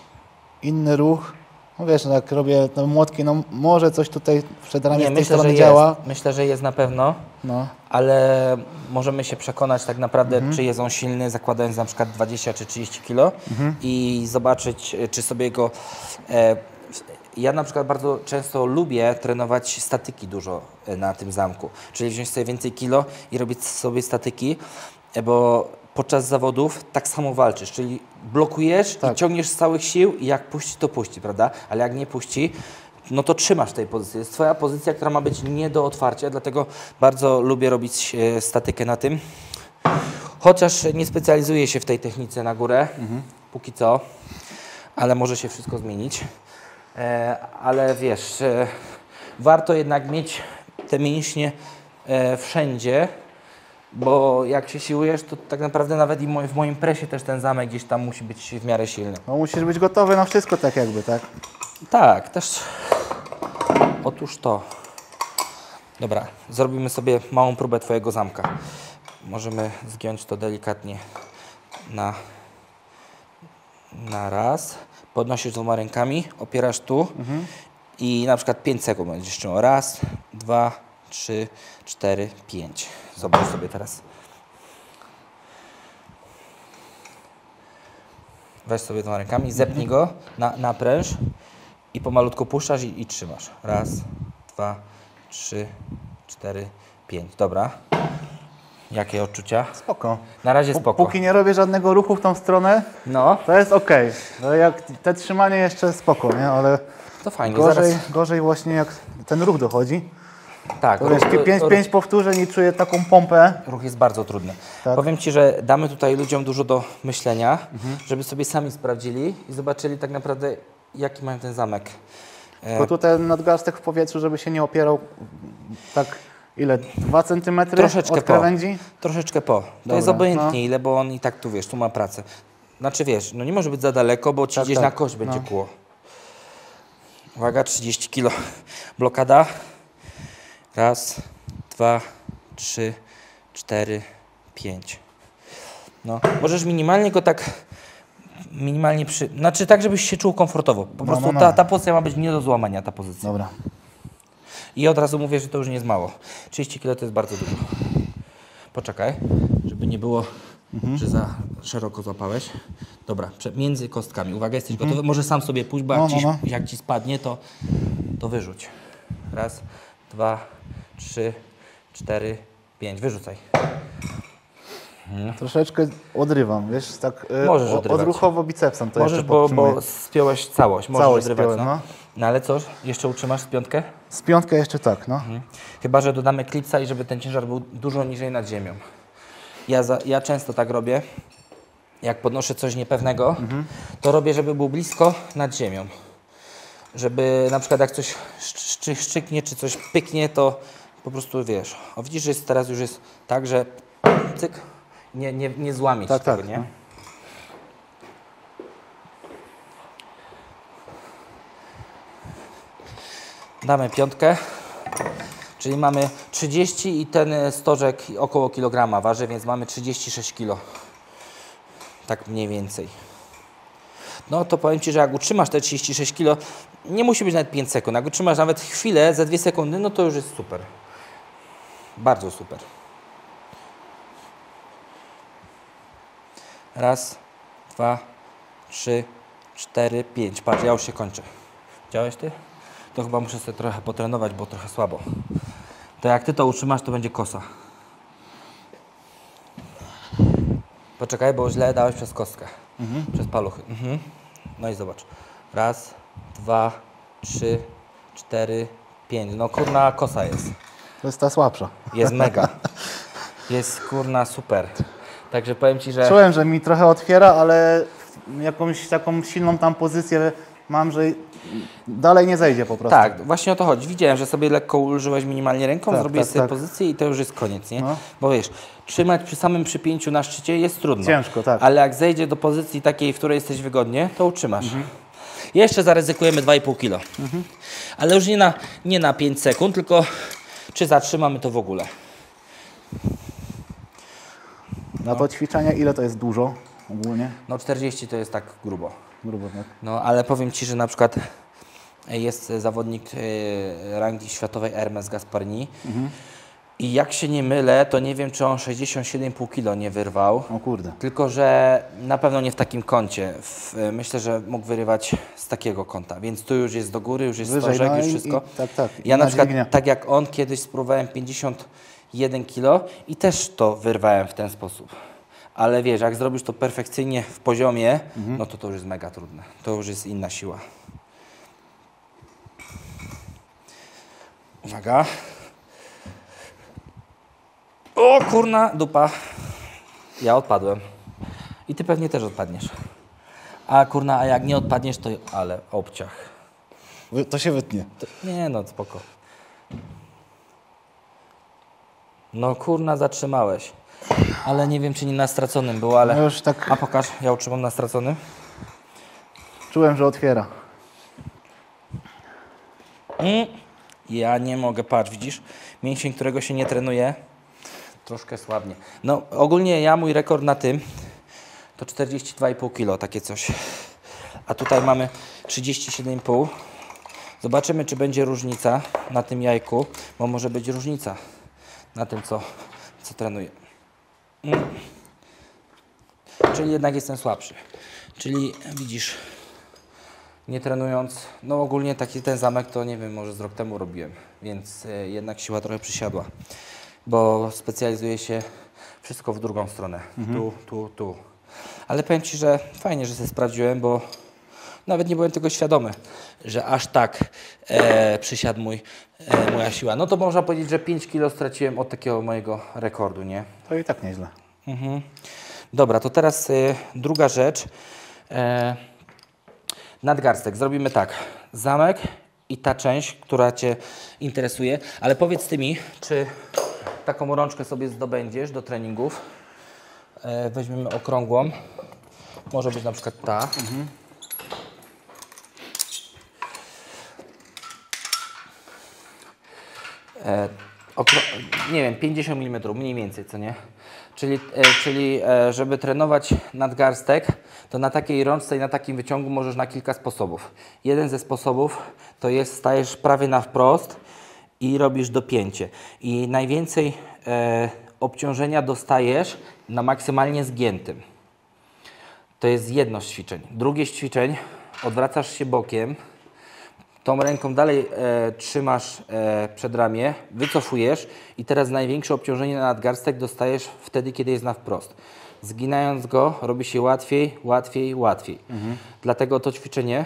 inny ruch. No wiesz, no jak robię te młotki, no może coś tutaj przed ramię z tej strony działa. Myślę, że jest na pewno, ale możemy się przekonać tak naprawdę, czy jest on silny, zakładając na przykład 20 czy 30 kg i zobaczyć, czy sobie go... Ja na przykład bardzo często lubię trenować statyki dużo na tym zamku, czyli wziąć sobie więcej kilo i robić sobie statyki, bo podczas zawodów tak samo walczysz, czyli blokujesz i ciągniesz z całych sił i jak puści, to puści, prawda? Ale jak nie puści, no to trzymasz tej pozycji. To jest Twoja pozycja, która ma być nie do otwarcia, dlatego bardzo lubię robić statykę na tym. Chociaż nie specjalizuję się w tej technice na górę, póki co, ale może się wszystko zmienić. Ale wiesz, warto jednak mieć te mięśnie wszędzie, bo jak się siłujesz, to tak naprawdę nawet i w moim presie też ten zamek gdzieś tam musi być w miarę silny. No musisz być gotowy na wszystko tak jakby, tak? Tak, też. Otóż to. Dobra, zrobimy sobie małą próbę Twojego zamka. Możemy zgiąć to delikatnie na raz. Podnosisz 2 rękami, opierasz tu i na przykład 5 sekund będziesz trzymał. 1, 2, 3, 4, 5. Zobacz sobie teraz. Weź sobie 2 rękami, zepnij go, napręż i pomalutku puszczasz i trzymasz. 1, 2, 3, 4, 5. Dobra. Jakie odczucia? Spoko. Na razie spoko. Póki nie robię żadnego ruchu w tą stronę, to jest ok. No jak te trzymanie jeszcze spoko, nie? Ale to fajnie. Gorzej właśnie jak ten ruch dochodzi. Tak. To wiesz, 5 powtórzeń i czuję taką pompę. Ruch jest bardzo trudny. Tak. Powiem Ci, że damy tutaj ludziom dużo do myślenia, żeby sobie sami sprawdzili i zobaczyli tak naprawdę, jaki mają ten zamek. Bo tutaj nadgarstek w powietrzu, żeby się nie opierał tak... Ile? 2 cm od krawędzi? Troszeczkę po. To jest obojętnie ile, bo on i tak tu, wiesz, tu ma pracę. Znaczy, wiesz, no nie może być za daleko, bo Ci gdzieś na kość będzie kłuło. Uwaga, 30 kg. Blokada. 1, 2, 3, 4, 5. No, możesz minimalnie go tak... Znaczy tak, żebyś się czuł komfortowo. Po prostu ta pozycja ma być nie do złamania, ta pozycja. Dobra. I od razu mówię, że to już nie jest mało. 30 kg to jest bardzo dużo. Poczekaj, żeby nie było, że za szeroko złapałeś. Dobra, między kostkami. Uwaga, jesteś gotowy? Może sam sobie pójść, bo jak ci spadnie, to wyrzuć. 1, 2, 3, 4, 5. Wyrzucaj. Troszeczkę odrywam, wiesz, tak Możesz odrywać. odruchowo bicepsem to Możesz, jeszcze bo podtrzymuję. spiąłeś całość. Możesz Całość odrywać, spiąłem, no. No ale co? Jeszcze utrzymasz z piątkę? Z piątkę jeszcze tak, no. Chyba że dodamy klipsa i żeby ten ciężar był dużo niżej nad ziemią. Ja często tak robię. Jak podnoszę coś niepewnego, to robię, żeby był blisko nad ziemią. Żeby na przykład jak coś szczyknie czy coś pyknie, to po prostu wiesz. O, widzisz, że teraz już jest tak, że cyk, nie złamie Tak, tego, tak, nie? no. Damy piątkę, czyli mamy 30 i ten stożek około kilograma waży, więc mamy 36 kg. Tak mniej więcej. No to powiem Ci, że jak utrzymasz te 36 kg, nie musi być nawet 5 sekund. Jak utrzymasz nawet chwilę, za 2 sekundy, no to już jest super. Bardzo super. Raz, 2, 3, 4, 5. Patrz, ja już się kończę. Widziałeś Ty? To chyba muszę sobie trochę potrenować, bo trochę słabo. To jak Ty to utrzymasz, to będzie kosa. Poczekaj, bo źle dałeś przez kostkę. Przez paluchy. No i zobacz. Raz, 2, 3, 4, 5. No kurna kosa jest. To jest ta słabsza. Jest mega. Jest kurna super. Także powiem Ci, że... Czułem, że mi trochę otwiera, ale jakąś taką silną tam pozycję mam, że dalej nie zejdzie po prostu. Tak, właśnie o to chodzi. Widziałem, że sobie lekko ulżyłeś minimalnie ręką, Tak, zrobiłeś tak, sobie tak. pozycję i to już jest koniec, nie? No. Bo wiesz, trzymać przy samym przypięciu na szczycie jest trudno. Ciężko, tak. Ale jak zejdzie do pozycji takiej, w której jesteś wygodnie, to utrzymasz. Jeszcze zaryzykujemy 2,5 kg. Ale już nie na 5 sekund, tylko czy zatrzymamy to w ogóle. Na to ćwiczenie ile to jest dużo ogólnie? No 40 to jest tak grubo. Grubo, tak. No ale powiem Ci, że na przykład jest zawodnik rangi światowej Hermes Gasparini i jak się nie mylę, to nie wiem, czy on 67,5 kg nie wyrwał. O kurde. Tylko że na pewno nie w takim kącie. Myślę, że mógł wyrywać z takiego kąta, więc tu już jest do góry, już jest Wyżej, stożek, no już i- wszystko. i tak. Ja I na na przykład, dźwignię. tak jak on, kiedyś spróbowałem 51 kg i też to wyrwałem w ten sposób. Ale wiesz, jak zrobisz to perfekcyjnie w poziomie, no to już jest mega trudne. To już jest inna siła. Uwaga. O kurna, dupa. Ja odpadłem. I Ty pewnie też odpadniesz. A kurna, a jak nie odpadniesz, to ale obciach. To się wytnie. Nie no, spoko. No kurna, zatrzymałeś. Ale nie wiem, czy nie na straconym było, ale... No już tak A pokaż, ja utrzymam na straconym. czułem, że otwiera. Ja nie mogę, patrz, widzisz? Mięsień, którego się nie trenuje, troszkę słabnie. No ogólnie mój rekord na tym to 42,5 kg, takie coś. A tutaj mamy 37,5. Zobaczymy, czy będzie różnica na tym jajku, bo może być różnica na tym, co trenuję. Czyli jednak jestem słabszy. Czyli widzisz, nie trenując, no ogólnie taki ten zamek to nie wiem, może z rok temu robiłem, więc jednak siła trochę przysiadła, bo specjalizuję się wszystko w drugą stronę, tu. Ale powiem Ci, że fajnie, że sobie sprawdziłem, bo nawet nie byłem tego świadomy, że aż tak przysiadł moja siła. No to można powiedzieć, że 5 kg straciłem od takiego mojego rekordu, nie? To i tak nieźle. Dobra, to teraz druga rzecz. Nadgarstek. Zrobimy tak. Zamek i ta część, która Cię interesuje. Ale powiedz Ty mi, czy taką rączkę sobie zdobędziesz do treningów. Weźmiemy okrągłą. Może być na przykład ta. Nie wiem, 50 mm, mniej więcej, co nie? Czyli żeby trenować nadgarstek, to na takiej rączce i na takim wyciągu możesz na kilka sposobów. Jeden ze sposobów to jest, stajesz prawie na wprost i robisz dopięcie. I najwięcej obciążenia dostajesz na maksymalnie zgiętym. To jest jedno z ćwiczeń. Drugie z ćwiczeń, odwracasz się bokiem, Tą ręką dalej trzymasz przedramię, wycofujesz i teraz największe obciążenie na nadgarstek dostajesz wtedy, kiedy jest na wprost. Zginając go robi się łatwiej, łatwiej, łatwiej. Dlatego to ćwiczenie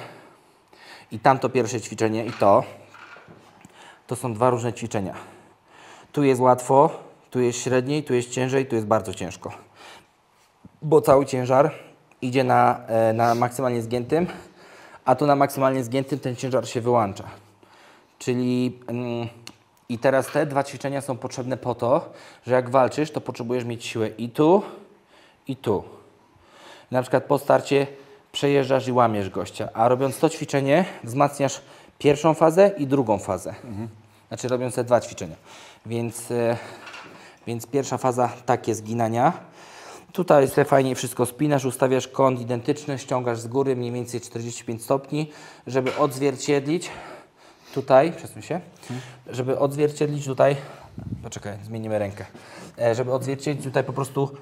i tamto pierwsze ćwiczenie i to są dwa różne ćwiczenia. Tu jest łatwo, tu jest średniej, tu jest ciężej, tu jest bardzo ciężko. Bo cały ciężar idzie na maksymalnie zgiętym, a tu na maksymalnie zgiętym ten ciężar się wyłącza. Czyli i teraz te dwa ćwiczenia są potrzebne po to, że jak walczysz, to potrzebujesz mieć siłę i tu, i tu. Na przykład po starcie przejeżdżasz i łamiesz gościa, a robiąc to ćwiczenie wzmacniasz pierwszą fazę i drugą fazę. Znaczy robiąc te dwa ćwiczenia. Więc pierwsza faza takie zginania. Tutaj sobie fajnie wszystko spinasz, ustawiasz kąt identyczny, ściągasz z góry mniej więcej 45 stopni, żeby odzwierciedlić tutaj, przesuń się, żeby odzwierciedlić tutaj, poczekaj, zmienimy rękę, żeby odzwierciedlić tutaj po prostu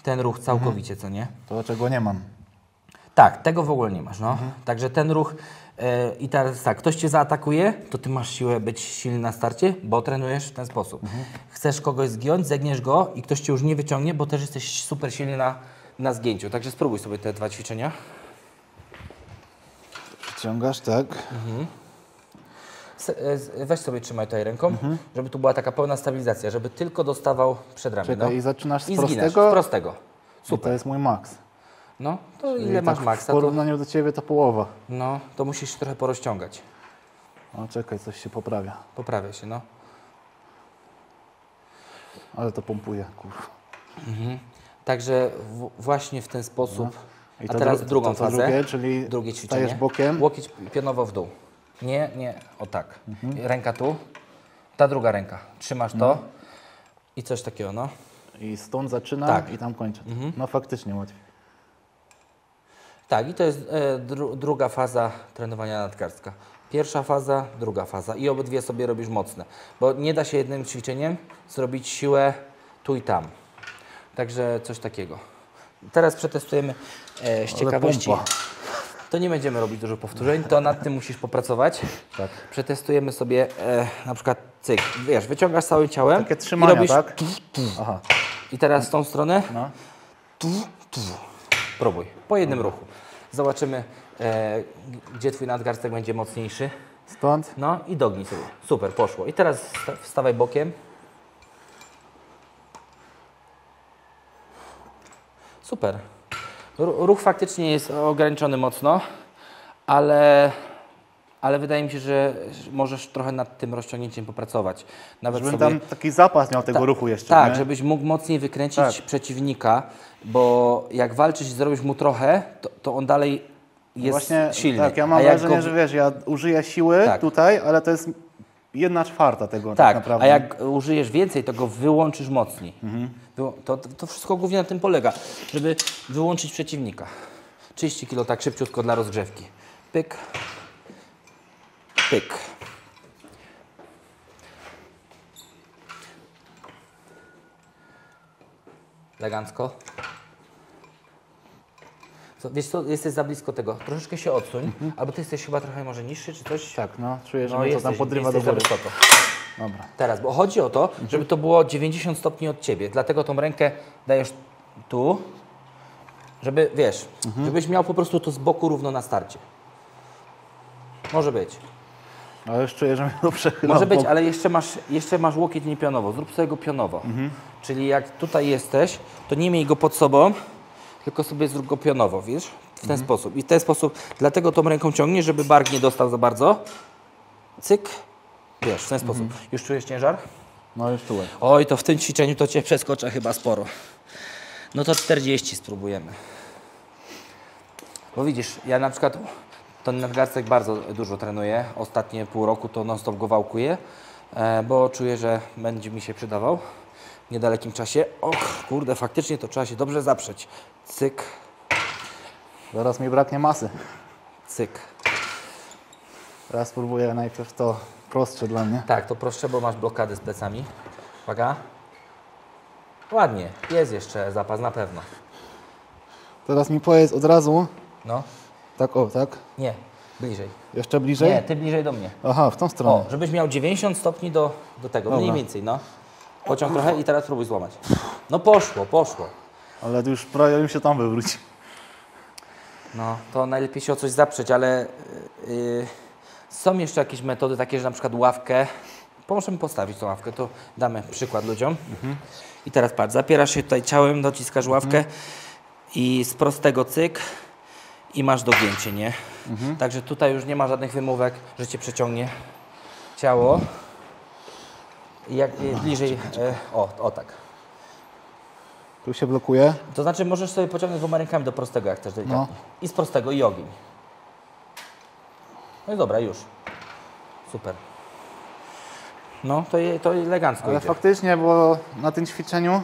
ten ruch całkowicie, co nie? To czego nie mam. Tak, tego w ogóle nie masz, no. Także ten ruch i teraz tak, ktoś Cię zaatakuje, to Ty masz siłę być silny na starcie, bo trenujesz w ten sposób. Chcesz kogoś zgiąć, zegniesz go i ktoś Cię już nie wyciągnie, bo też jesteś super silny na zgięciu. Także spróbuj sobie te dwa ćwiczenia. Przyciągasz, tak. Weź sobie, trzymaj tutaj ręką, żeby tu była taka pełna stabilizacja, żeby tylko dostawał przed ramię. Czekaj, no. i zaczynasz z I prostego? zginasz, z prostego. I Super. to jest mój maks. No, to Czyli ile masz tak maksa? W To, porównaniu do Ciebie to połowa. no, to musisz się trochę porozciągać. O, czekaj, coś się poprawia. Poprawia się, no. Ale to pompuje, kurwa. Także właśnie w ten sposób. I A to teraz dru- drugą to fazę. drugie, czyli drugie ćwiczenie. stajesz bokiem. Łokieć pionowo w dół. Nie, o tak. Ręka tu. Ta druga ręka. Trzymasz to i coś takiego, no. I stąd zaczyna Tak. i tam kończę. No faktycznie łatwiej. Tak, i to jest druga faza trenowania nadgarstka. Pierwsza faza, druga faza. I obydwie sobie robisz mocne. Bo nie da się jednym ćwiczeniem zrobić siłę tu i tam. Także coś takiego. Teraz przetestujemy z ciekawości. pompa. To nie będziemy robić dużo powtórzeń, to nad tym musisz popracować. Tak. Przetestujemy sobie na przykład cyk. Wiesz, wyciągasz całym ciałem Takie trzymania, i robisz tak? Aha. I teraz w tą stronę. No. Próbuj. Po jednym ruchu. Zobaczymy, gdzie Twój nadgarstek będzie mocniejszy. Stąd. No i dognij sobie. Super, poszło. I teraz wstawaj bokiem. Super. Ruch faktycznie jest ograniczony mocno, ale wydaje mi się, że możesz trochę nad tym rozciągnięciem popracować. Nawet Żebym sobie, tam taki zapas miał tego ruchu jeszcze, tak, nie? żebyś mógł mocniej wykręcić Tak. przeciwnika, bo jak walczysz i zrobisz mu trochę, to on dalej jest Właśnie, silny. tak, ja mam A jak wrażenie, go- że wiesz, ja użyję siły Tak. tutaj, ale to jest 1/4 tego tak Tak, naprawdę. a jak użyjesz więcej, to go wyłączysz mocniej. To wszystko głównie na tym polega, żeby wyłączyć przeciwnika. 30 kg tak szybciutko dla rozgrzewki. Pyk, pyk. Elegancko. Wiesz co, jesteś za blisko tego. Troszeczkę się odsuń, albo ty jesteś chyba trochę może niższy, czy coś? Tak, no, czuję, że No mnie to jesteś, tam podrywa do jesteś za góry. wysoko. Dobra. Teraz, bo chodzi o to, żeby to było 90 stopni od Ciebie. Dlatego tą rękę dajesz tu, żeby, wiesz, żebyś miał po prostu to z boku równo na starcie. Może być. Ale już czuję, że mnie to przechyla. Może w być, bok. ale jeszcze masz łokieć nie pionowo. Zrób sobie go pionowo. Czyli jak tutaj jesteś, to nie miej go pod sobą, tylko sobie zrób go pionowo, wiesz? W ten sposób. I w ten sposób, dlatego tą ręką ciągniesz, żeby bark nie dostał za bardzo. Cyk. Wiesz, w ten sposób. Już czujesz ciężar? No już czułem. Oj, to w tym ćwiczeniu to Cię przeskoczę chyba sporo. No to 40 spróbujemy. Bo widzisz, ja na przykład ten nadgarstek bardzo dużo trenuję. Ostatnie pół roku to non-stop go wałkuję, bo czuję, że będzie mi się przydawał w niedalekim czasie. Och, kurde, faktycznie to trzeba się dobrze zaprzeć. Cyk, Zaraz mi braknie masy. cyk. Teraz spróbuję najpierw to prostsze dla mnie. Tak, to prostsze, bo masz blokady z plecami. Uwaga. Ładnie, jest jeszcze zapas na pewno. Teraz mi powiedz od razu, No, tak o, tak? nie. Bliżej. Jeszcze bliżej? Nie, ty bliżej do mnie. Aha, w tą stronę. O, żebyś miał 90 stopni do tego, Dobra. mniej więcej, no. Pociąg trochę i teraz próbuj złamać. No poszło, poszło. Ale to już prawie mi się tam wywróci. No, to najlepiej się o coś zaprzeć, ale są jeszcze jakieś metody takie, że na przykład ławkę, możemy postawić tą ławkę, to damy przykład ludziom. I teraz patrz, zapierasz się tutaj ciałem, dociskasz ławkę i z prostego cyk i masz dogięcie, nie? Także tutaj już nie ma żadnych wymówek, że Cię przeciągnie ciało. I jak bliżej, o tak. Tu się blokuje. To znaczy możesz sobie pociągnąć dwoma rękami do prostego, jak też delikatnie. No. I z prostego i ogień. No i dobra, już. Super. No, to elegancko Ale idzie. faktycznie, bo na tym ćwiczeniu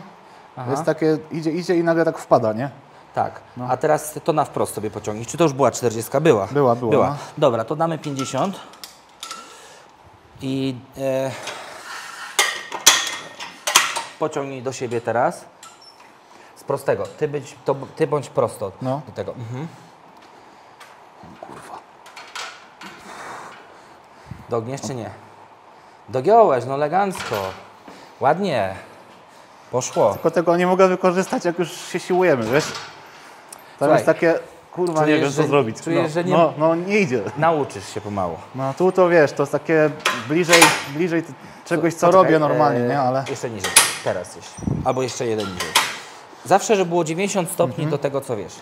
jest takie, idzie i nagle tak wpada, nie? Tak. A teraz to na wprost sobie pociągnij. Czy to już była 40? Była. Była. No. Dobra, to damy 50. I pociągnij do siebie teraz. Z prostego. Ty bądź prosto No. do tego. Kurwa. Dogniesz czy nie? Dogiąłeś, no elegancko. Ładnie. Poszło. Tylko tego nie mogę wykorzystać, jak już się siłujemy, wiesz? Tam Słuchaj, jest takie, kurwa, nie czujesz, wiem, co że- zrobić. czujesz, że nie- No, nie idzie. Nauczysz się pomału. No tu to wiesz, to jest takie bliżej czegoś, co Poczekaj, robię normalnie, nie? Ale Jeszcze niżej. Teraz gdzieś. Albo jeszcze jeden niżej. Zawsze, żeby było 90 stopni do tego, co wiesz.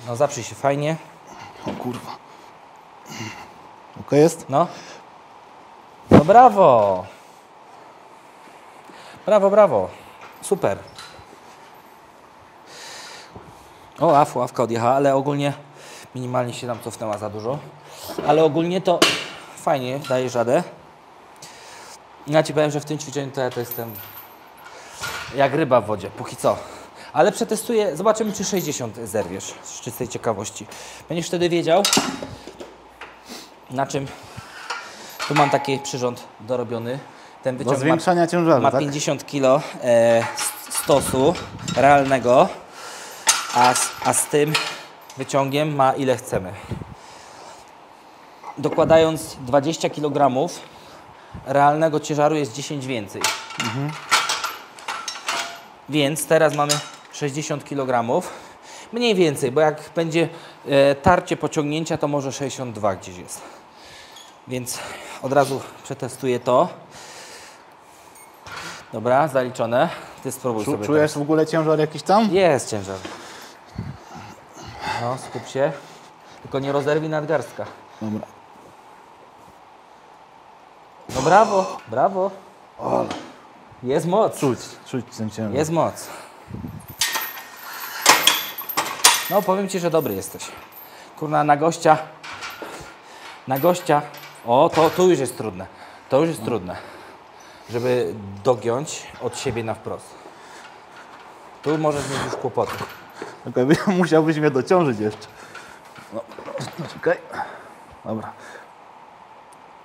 No zaprzyj się fajnie. o kurwa. Okej jest? No. No brawo. Brawo, brawo. Super. O, ławka odjechała, ale ogólnie minimalnie się tam cofnęła za dużo. Ale ogólnie to fajnie, daje radę. Ja Ci powiem, że w tym ćwiczeniu to ja to jestem jak ryba w wodzie, póki co. Ale przetestuję, zobaczymy, czy 60 zerwiesz z czystej ciekawości. Będziesz wtedy wiedział, na czym. Tu mam taki przyrząd dorobiony. Ten Do wyciąg zwiększania ciężaru, ma tak? 50 kg stosu realnego, a z tym wyciągiem ma ile chcemy. Dokładając 20 kg realnego ciężaru jest 10 więcej. Więc teraz mamy 60 kg. Mniej więcej, bo jak będzie tarcie pociągnięcia, to może 62 gdzieś jest. Więc od razu przetestuję to. Dobra, zaliczone. Ty spróbuj sobie Czujesz w ogóle ciężar jakiś tam? teraz. Jest ciężar. No, skup się. Tylko nie rozerwij nadgarstka. Dobra. No brawo, brawo. Jest moc. Czuć ten ciężar. Jest moc. No, powiem Ci, że dobry jesteś. Kurna, na gościa. O, to już jest trudne. To już jest trudne. Żeby dogiąć od siebie na wprost. Tu możesz mieć już kłopoty. Okej, musiałbyś mnie dociążyć jeszcze. No, czekaj. Dobra.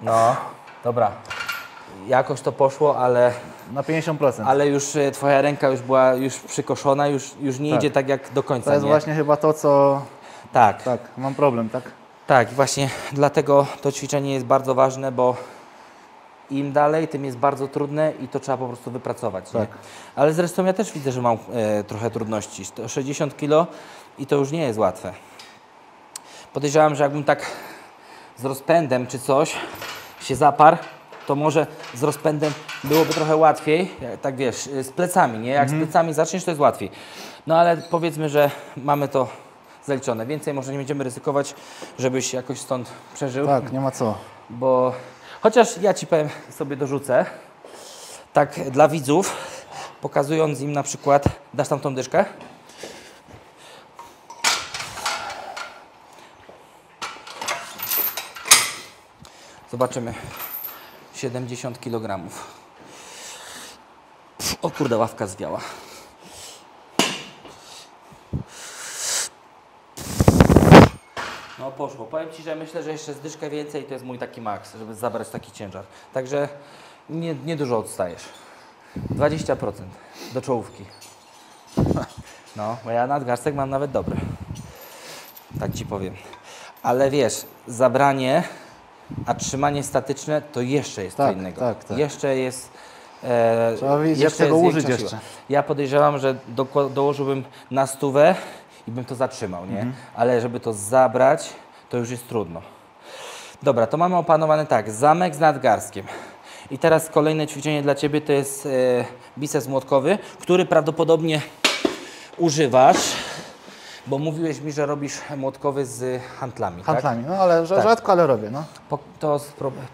No, dobra. Jakoś to poszło, ale Na 50%. ale już Twoja ręka już była już przykoszona, już nie Tak. idzie tak jak do końca. To jest nie? właśnie chyba to, co... Tak. Tak, mam problem, tak? Tak, właśnie dlatego to ćwiczenie jest bardzo ważne, bo im dalej, tym jest bardzo trudne i to trzeba po prostu wypracować. Nie? Tak. Ale zresztą ja też widzę, że mam trochę trudności. To 60 kg i to już nie jest łatwe. Podejrzewam, że jakbym tak z rozpędem czy coś się zaparł, to może z rozpędem byłoby trochę łatwiej. Tak wiesz, z plecami, nie? Jak z plecami zaczniesz, to jest łatwiej. No ale powiedzmy, że mamy to zaliczone. Więcej może nie będziemy ryzykować, żebyś jakoś stąd przeżył. Tak, nie ma co. Bo chociaż ja Ci powiem, sobie dorzucę, tak dla widzów, pokazując im na przykład, dasz tam tą dyszkę? Zobaczymy. 70 kg. O kurde, ławka zwiała. No poszło. Powiem Ci, że myślę, że jeszcze zdyszkę więcej to jest mój taki maks, żeby zabrać taki ciężar. Także nie dużo odstajesz. 20% do czołówki. No, bo ja nadgarstek mam nawet dobry. Tak Ci powiem. Ale wiesz, zabranie, a trzymanie statyczne to jeszcze jest co innego. Tak. Jeszcze jest... Trzeba wiedzieć, jak tego użyć jeszcze. Ja podejrzewam, że dołożyłbym na 100 i bym to zatrzymał, nie? Ale żeby to zabrać, to już jest trudno. Dobra, to mamy opanowane tak, zamek z nadgarstkiem. I teraz kolejne ćwiczenie dla Ciebie to jest biceps młotkowy, który prawdopodobnie używasz, bo mówiłeś mi, że robisz młotkowy z hantlami, Hantlami, tak? no ale rzadko, ale robię, no.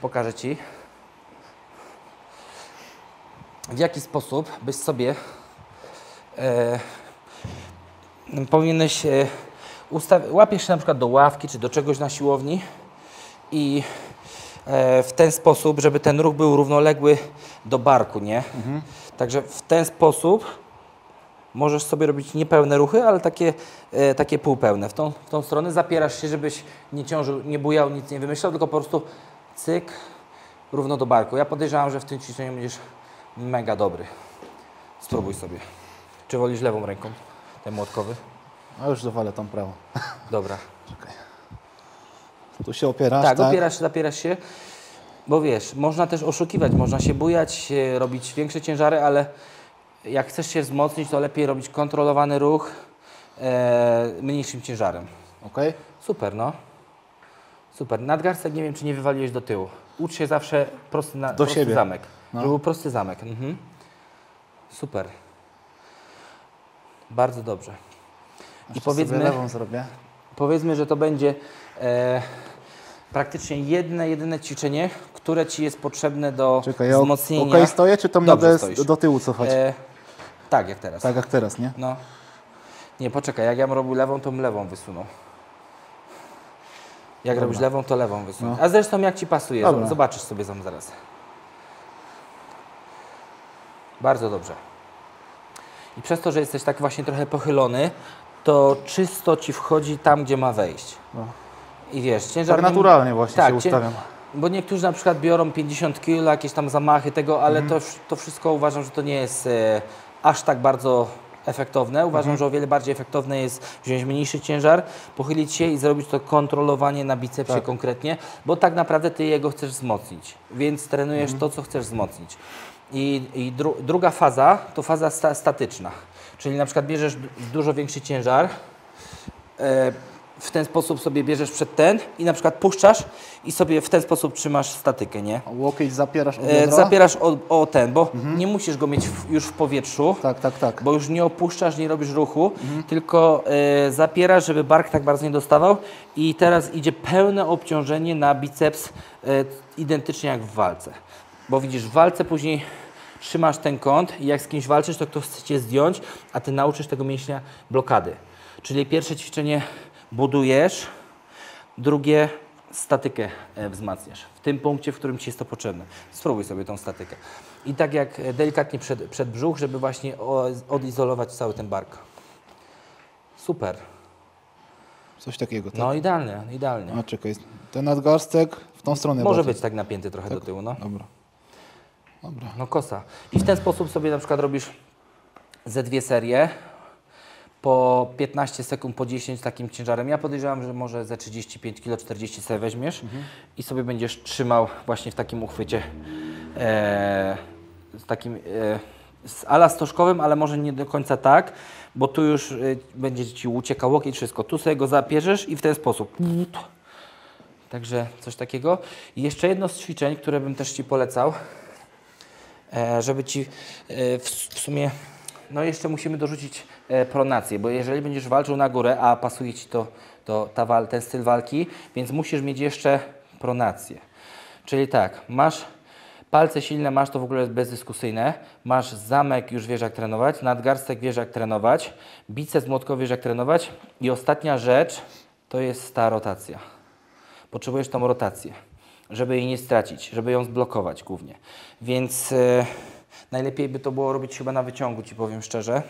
Pokażę Ci, w jaki sposób byś sobie powinieneś łapiesz się na przykład do ławki czy do czegoś na siłowni i w ten sposób, żeby ten ruch był równoległy do barku, nie? Także w ten sposób możesz sobie robić niepełne ruchy, ale takie półpełne. W tą stronę zapierasz się, żebyś nie ciążył, nie bujał, nic nie wymyślał, tylko po prostu cyk, równo do barku. Ja podejrzewam, że w tym ćwiczeniu będziesz mega dobry. Spróbuj sobie. Czy wolisz lewą ręką, ten młotkowy? A już dowalę tą prawą. Dobra. Czekaj. Tu się opierasz, tak? Zapierasz się, bo wiesz, można też oszukiwać, można się bujać, robić większe ciężary, ale jak chcesz się wzmocnić, to lepiej robić kontrolowany ruch mniejszym ciężarem. Okej. Super, no. Super. Nadgarstek nie wiem, czy nie wywaliłeś do tyłu. Ucz się zawsze prosty zamek. No. Żeby był prosty zamek. Super. Bardzo dobrze. I lewą zrobię. Powiedzmy, że to będzie praktycznie jedyne ćwiczenie, które Ci jest potrzebne do wzmocnienia. Okej, stoję, czy to mogę do tyłu cofać? Tak, jak teraz. Tak jak teraz, nie? No. Nie, poczekaj, jak ja bym robił lewą, to bym lewą wysunął. Jak robisz lewą, to lewą wysunął. No. A zresztą jak Ci pasuje, Dobra. zobaczysz sobie tam zaraz. Bardzo dobrze. I przez to, że jesteś tak właśnie trochę pochylony, to czysto Ci wchodzi tam, gdzie ma wejść. No. I wiesz, ciężar... Tak naturalnie właśnie się ustawiam. Bo niektórzy na przykład biorą 50 kg, jakieś tam zamachy tego, ale to wszystko uważam, że to nie jest aż tak bardzo efektowne. Uważam, że o wiele bardziej efektowne jest wziąć mniejszy ciężar, pochylić się i zrobić to kontrolowanie na bicepsie konkretnie, bo tak naprawdę Ty jego chcesz wzmocnić, więc trenujesz to, co chcesz wzmocnić. I druga faza to faza statyczna, czyli na przykład bierzesz dużo większy ciężar, w ten sposób sobie bierzesz przed ten i na przykład puszczasz i sobie w ten sposób trzymasz statykę, nie? Łokieć zapierasz o biodro? Zapierasz o ten, bo nie musisz go mieć już w powietrzu, Tak. bo już nie opuszczasz, nie robisz ruchu, tylko zapierasz, żeby bark tak bardzo nie dostawał i teraz idzie pełne obciążenie na biceps, identycznie jak w walce. Bo widzisz, w walce później trzymasz ten kąt i jak z kimś walczysz, to ktoś chce Cię zdjąć, a Ty nauczysz tego mięśnia blokady. Czyli pierwsze ćwiczenie budujesz, drugie statykę wzmacniasz. W tym punkcie, w którym Ci jest to potrzebne. Spróbuj sobie tą statykę. I tak jak delikatnie przed brzuch, żeby właśnie odizolować cały ten bark. Super. Coś takiego, tak? No idealnie. A czekaj, ten nadgarstek w tą stronę. Może być tak napięty trochę do tyłu, no. Dobra. No kosa. I w ten sposób sobie na przykład robisz ze 2 serie po 15 sekund, po 10 takim ciężarem. Ja podejrzewam, że może ze 35 kg, 40 sobie weźmiesz i sobie będziesz trzymał właśnie w takim uchwycie z takim ala stożkowym, ale może nie do końca tak, bo tu już będzie Ci uciekał łokieć, wszystko. Tu sobie go zapierzesz i w ten sposób. Także coś takiego. I jeszcze jedno z ćwiczeń, które bym też Ci polecał, żeby Ci w sumie, no jeszcze musimy dorzucić pronację, bo jeżeli będziesz walczył na górę, a pasuje Ci ten styl walki, więc musisz mieć jeszcze pronację. Czyli tak, masz palce silne, masz, to w ogóle jest bezdyskusyjne, masz zamek, już wiesz jak trenować, nadgarstek wiesz jak trenować, biceps młotkowy wiesz jak trenować i ostatnia rzecz to jest ta rotacja. Potrzebujesz tą rotację, żeby jej nie stracić, żeby ją zblokować głównie. Więc najlepiej by to było robić chyba na wyciągu, Ci powiem szczerze.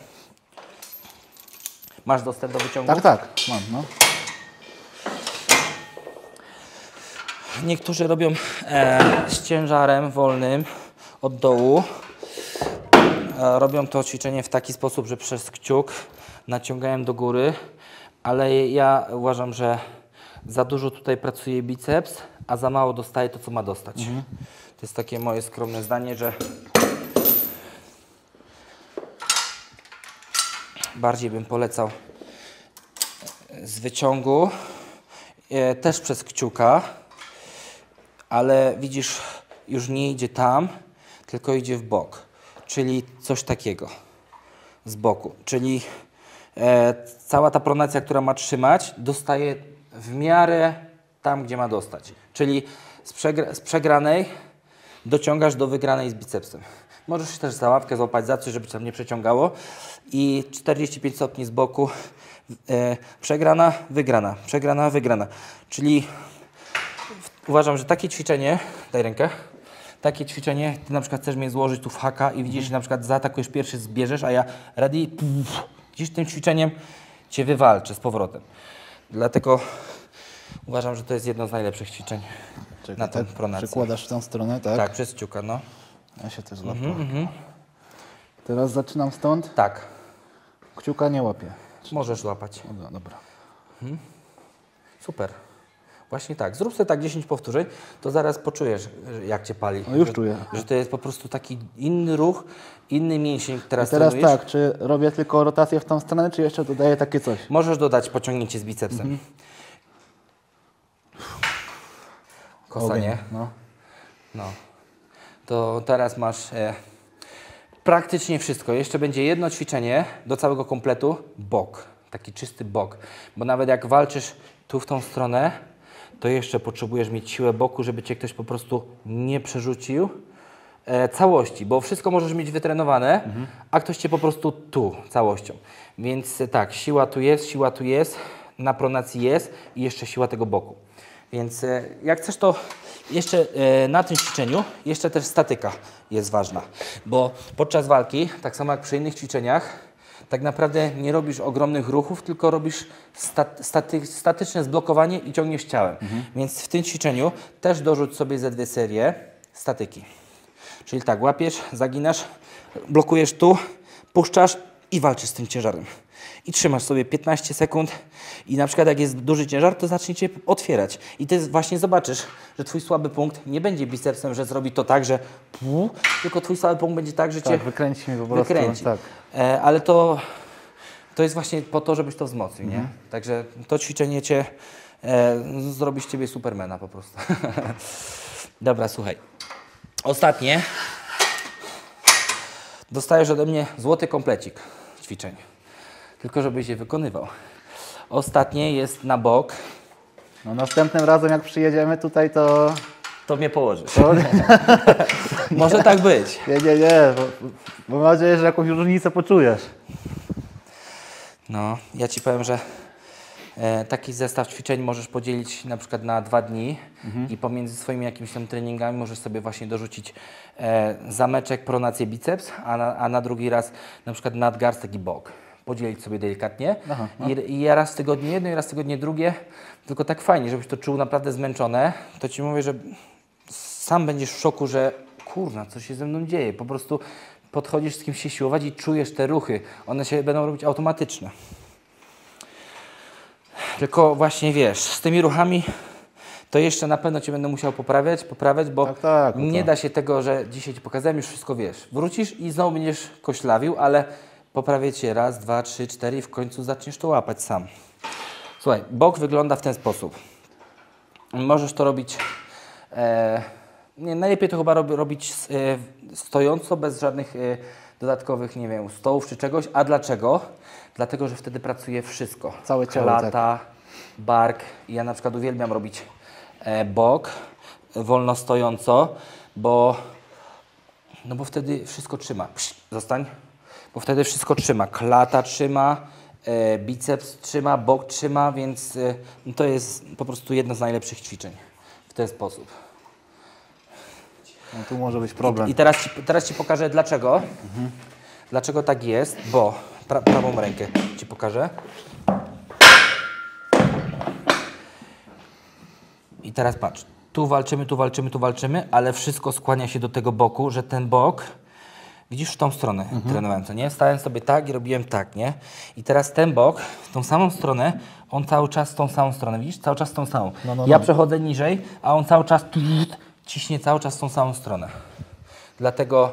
Masz dostęp do wyciągu? Tak, mam, no. Niektórzy robią z ciężarem wolnym od dołu. Robią to ćwiczenie w taki sposób, że przez kciuk naciągają do góry, ale ja uważam, że za dużo tutaj pracuje biceps, a za mało dostaje to, co ma dostać. To jest takie moje skromne zdanie, że bardziej bym polecał z wyciągu, też przez kciuka, ale widzisz, już nie idzie tam, tylko idzie w bok, czyli coś takiego z boku, czyli cała ta pronacja, która ma trzymać, dostaje w miarę tam, gdzie ma dostać, czyli z przegranej dociągasz do wygranej z bicepsem. Możesz też za ławkę złapać za coś, żeby cię tam nie przeciągało i 45 stopni z boku, przegrana, wygrana, przegrana, wygrana. Czyli uważam, że takie ćwiczenie, daj rękę, takie ćwiczenie, ty na przykład chcesz mnie złożyć tu w haka i widzisz, że na przykład zaatakujesz pierwszy, zbierzesz, a ja ready, dziś tym ćwiczeniem cię wywalczę z powrotem. Dlatego uważam, że to jest jedno z najlepszych ćwiczeń na tą pronację. Przykładasz w tą stronę, tak? Tak, przez kciuka, no. Ja się też złapię. Teraz zaczynam stąd. Tak. Kciuka nie łapię. Możesz złapać. Dobra. Super. Właśnie tak. Zrób sobie tak 10 powtórzeń, to zaraz poczujesz, jak cię pali. No już czuję. Że to jest po prostu taki inny ruch, inny mięsień, teraz Teraz trenujesz. tak, czy robię tylko rotację w tą stronę, czy jeszcze dodaję takie coś? Możesz dodać pociągnięcie z bicepsem. Kosa, Ogień, nie? No. No. To teraz masz praktycznie wszystko. Jeszcze będzie jedno ćwiczenie do całego kompletu. Bok. Taki czysty bok. Bo nawet jak walczysz tu w tą stronę, to jeszcze potrzebujesz mieć siłę boku, żeby cię ktoś po prostu nie przerzucił całości. Bo wszystko możesz mieć wytrenowane, a ktoś cię po prostu tu całością. Więc tak, siła tu jest, na pronacji jest i jeszcze siła tego boku. Więc jak chcesz, to jeszcze na tym ćwiczeniu jeszcze też statyka jest ważna, bo podczas walki, tak samo jak przy innych ćwiczeniach, tak naprawdę nie robisz ogromnych ruchów, tylko robisz statyczne zblokowanie i ciągniesz ciałem. Więc w tym ćwiczeniu też dorzuć sobie ze 2 serie statyki. Czyli tak, łapiesz, zaginasz, blokujesz tu, puszczasz i walczysz z tym ciężarem. I trzymasz sobie 15 sekund i na przykład jak jest duży ciężar, to zacznie cię otwierać. I ty właśnie zobaczysz, że twój słaby punkt nie będzie bicepsem, że zrobi to tak, że tylko twój słaby punkt będzie tak, że cię wykręci mnie po prostu. wykręci. Tak. Ale to jest właśnie po to, żebyś to wzmocnił, nie? Także to ćwiczenie cię zrobi z ciebie supermana po prostu. Dobra, słuchaj. Ostatnie. Dostajesz ode mnie złoty komplecik ćwiczeń. Tylko żebyś je wykonywał. Ostatnie jest na bok. No, następnym razem jak przyjedziemy tutaj, to... To mnie położysz. Może tak być. Nie, bo mam nadzieję, że jakąś różnicę poczujesz. No, ja Ci powiem, że taki zestaw ćwiczeń możesz podzielić na przykład na 2 dni i pomiędzy swoimi jakimiś tam treningami możesz sobie właśnie dorzucić zameczek, pronację, biceps, a na drugi raz na przykład nadgarstek i bok. Podzielić sobie delikatnie i ja raz w tygodniu jedno i raz w tygodniu drugie, tylko tak fajnie, żebyś to czuł naprawdę zmęczone, to Ci mówię, że sam będziesz w szoku, że kurna, co się ze mną dzieje, po prostu podchodzisz z kimś się siłować i czujesz te ruchy, one się będą robić automatyczne. Tylko właśnie wiesz, z tymi ruchami to jeszcze na pewno Cię będę musiał poprawiać, bo nie da się tego, że dzisiaj Ci pokazałem, już wszystko wiesz. Wrócisz i znowu będziesz koślawił, ale poprawię Cię raz, 2, 3, 4 i w końcu zaczniesz to łapać sam. Słuchaj, bok wygląda w ten sposób. Możesz to robić, najlepiej to chyba robić stojąco, bez żadnych dodatkowych, nie wiem, stołów czy czegoś. A dlaczego? Dlatego, że wtedy pracuje wszystko. Całe ciało, klata, bark. Ja na przykład uwielbiam robić bok, wolno stojąco, bo wtedy wszystko trzyma. Zostań. Bo wtedy wszystko trzyma. Klata trzyma, biceps trzyma, bok trzyma, więc to jest po prostu jedno z najlepszych ćwiczeń w ten sposób. No tu może być problem. I teraz Ci pokażę dlaczego. Dlaczego tak jest, bo prawą rękę Ci pokażę. I teraz patrz. Tu walczymy, ale wszystko skłania się do tego boku, że ten bok Widzisz, w tą stronę trenowałem, co nie? Stałem sobie tak i robiłem tak, nie? I teraz ten bok, w tą samą stronę, on cały czas w tą samą stronę, widzisz? Cały czas w tą samą. Ja przechodzę niżej, a on cały czas ciśnie cały czas w tą samą stronę. Dlatego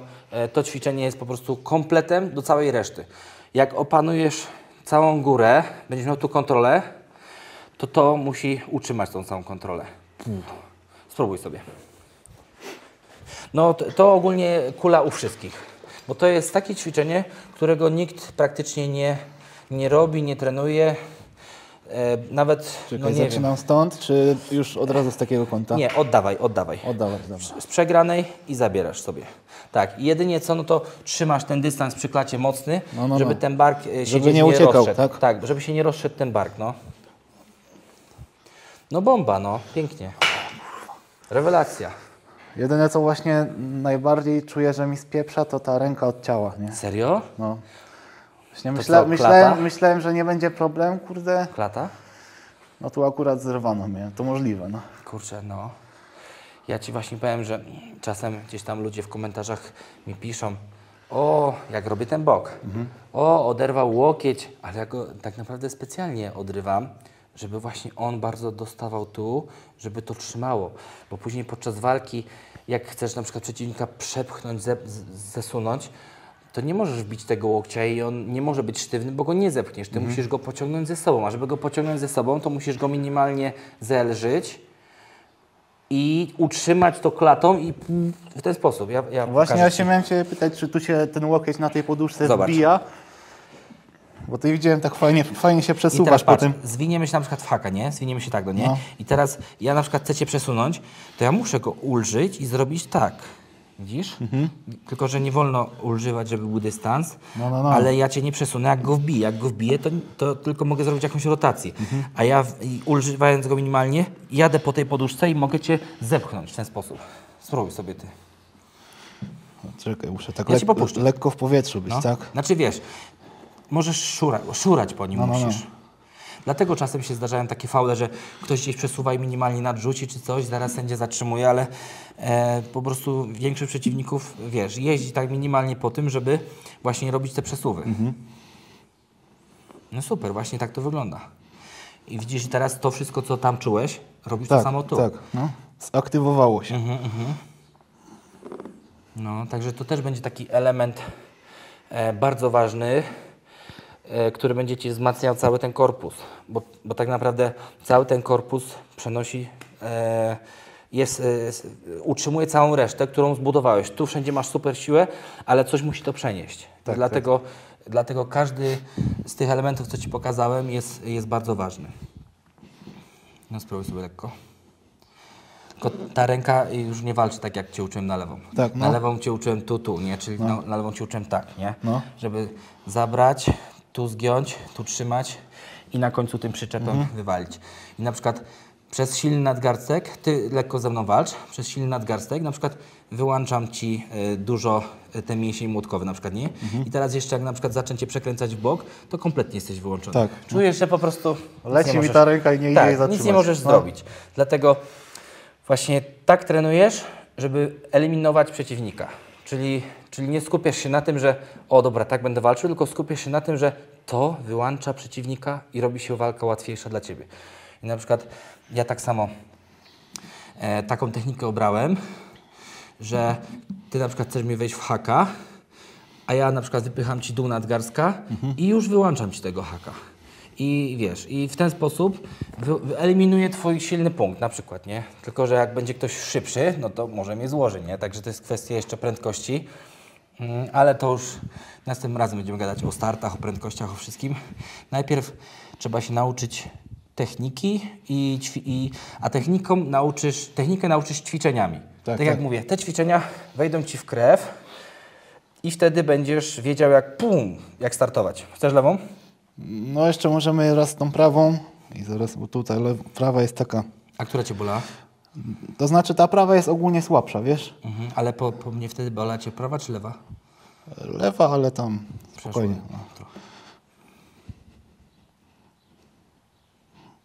to ćwiczenie jest po prostu kompletem do całej reszty. Jak opanujesz całą górę, będziesz miał tu kontrolę, to musi utrzymać tą całą kontrolę. Spróbuj sobie. No to ogólnie kula u wszystkich. Bo to jest takie ćwiczenie, którego nikt praktycznie nie robi, nie trenuje. Nawet, Czekaj, zaczynam stąd, czy już od razu z takiego kąta? Nie, oddawaj. Oddawaj, dobra. Z przegranej i zabierasz sobie. Tak, jedynie co, no to trzymasz ten dystans przy klacie mocny, żeby ten bark się żeby nie uciekał, rozszedł. tak? Tak, żeby się nie rozszedł ten bark, no. No bomba, no, pięknie. Rewelacja. Jedyne co właśnie najbardziej czuję, że mi spieprza, to ta ręka od ciała, nie? Serio? No. Właśnie klata? myślałem, że nie będzie problemu, kurde. Klata? No tu akurat zerwano mnie, to możliwe, no. Kurczę, no. Ja Ci właśnie powiem, że czasem gdzieś tam ludzie w komentarzach mi piszą: o, jak robię ten bok, o, oderwał łokieć, ale ja go tak naprawdę specjalnie odrywam, żeby właśnie on bardzo dostawał tu, żeby to trzymało, bo później podczas walki, jak chcesz na przykład przeciwnika przepchnąć, zesunąć, to nie możesz wbić tego łokcia i on nie może być sztywny, bo go nie zepchniesz. Ty musisz go pociągnąć ze sobą, a żeby go pociągnąć ze sobą, to musisz go minimalnie zelżyć i utrzymać to klatą i w ten sposób. Właśnie ja się miałem Cię pytać, czy tu się ten łokieć na tej poduszce wbija, bo Ty widziałem tak fajnie się przesuwasz. I teraz patrz, po tym. zwiniemy się na przykład w haka, nie? Zwiniemy się tak, no nie? I teraz ja na przykład chcę Cię przesunąć, to ja muszę go ulżyć i zrobić tak. Widzisz? Tylko, że nie wolno ulżywać, żeby był dystans, ale ja Cię nie przesunę, jak go wbiję. Jak go wbiję, to tylko mogę zrobić jakąś rotację. A ja używając go minimalnie, jadę po tej poduszce i mogę Cię zepchnąć w ten sposób. Spróbuj sobie Ty. Czekaj, muszę tak lekko w powietrzu być, tak? Znaczy wiesz, możesz szurać po nim musisz. Dlatego czasem się zdarzają takie faule, że ktoś gdzieś przesuwa i minimalnie nadrzuci czy coś, zaraz sędzia zatrzymuje, ale po prostu większość przeciwników, wiesz, jeździ tak minimalnie po tym, żeby właśnie robić te przesuwy. No super, właśnie tak to wygląda. I widzisz, teraz to wszystko, co tam czułeś, robisz to samo tu. Tak, no. Zaktywowało się. No, także to też będzie taki element bardzo ważny, który będzie Ci wzmacniał cały ten korpus, bo tak naprawdę cały ten korpus przenosi, utrzymuje całą resztę, którą zbudowałeś. Tu wszędzie masz super siłę, ale coś musi to przenieść. Tak, dlatego każdy z tych elementów, co Ci pokazałem, jest bardzo ważny. No spróbuj sobie lekko. Tylko ta ręka już nie walczy tak, jak Cię uczyłem na lewą. Tak, no. Na lewą Cię uczyłem tu, nie? Czyli na lewą Cię uczyłem tak, nie? Żeby zabrać, tu zgiąć, tu trzymać i na końcu tym przyczepem wywalić. I na przykład przez silny nadgarstek, Ty lekko ze mną walcz, przez silny nadgarstek na przykład wyłączam Ci dużo ten mięsień młotkowy na przykład, nie? I teraz jeszcze jak na przykład zacznę Cię przekręcać w bok, to kompletnie jesteś wyłączony. Tak. Czujesz, że po prostu leci mi ta ręka i nie idzie jej zatrzymać. nic nie możesz zrobić. Dlatego właśnie tak trenujesz, żeby eliminować przeciwnika. Czyli nie skupiasz się na tym, że o dobra, tak będę walczył, tylko skupiasz się na tym, że to wyłącza przeciwnika i robi się walka łatwiejsza dla Ciebie. I na przykład ja tak samo taką technikę obrałem, że Ty na przykład chcesz mi wejść w haka, a ja na przykład wypycham Ci dół nadgarstka i już wyłączam Ci tego haka. I wiesz, i w ten sposób wyeliminuję Twój silny punkt na przykład, nie? Tylko, że jak będzie ktoś szybszy, no to może mnie złoży, nie? Także to jest kwestia jeszcze prędkości, ale to już następnym razem będziemy gadać o startach, o prędkościach, o wszystkim. Najpierw trzeba się nauczyć techniki, a technikę nauczysz ćwiczeniami. Tak jak mówię, te ćwiczenia wejdą Ci w krew i wtedy będziesz wiedział jak startować. Chcesz lewą? No jeszcze możemy raz tą prawą i zaraz, bo tutaj prawa jest taka. A która Cię bolała? To znaczy ta prawa jest ogólnie słabsza, wiesz? Ale po mnie wtedy bolała Cię prawa czy lewa? Lewa, ale tam spokojnie. No, trochę.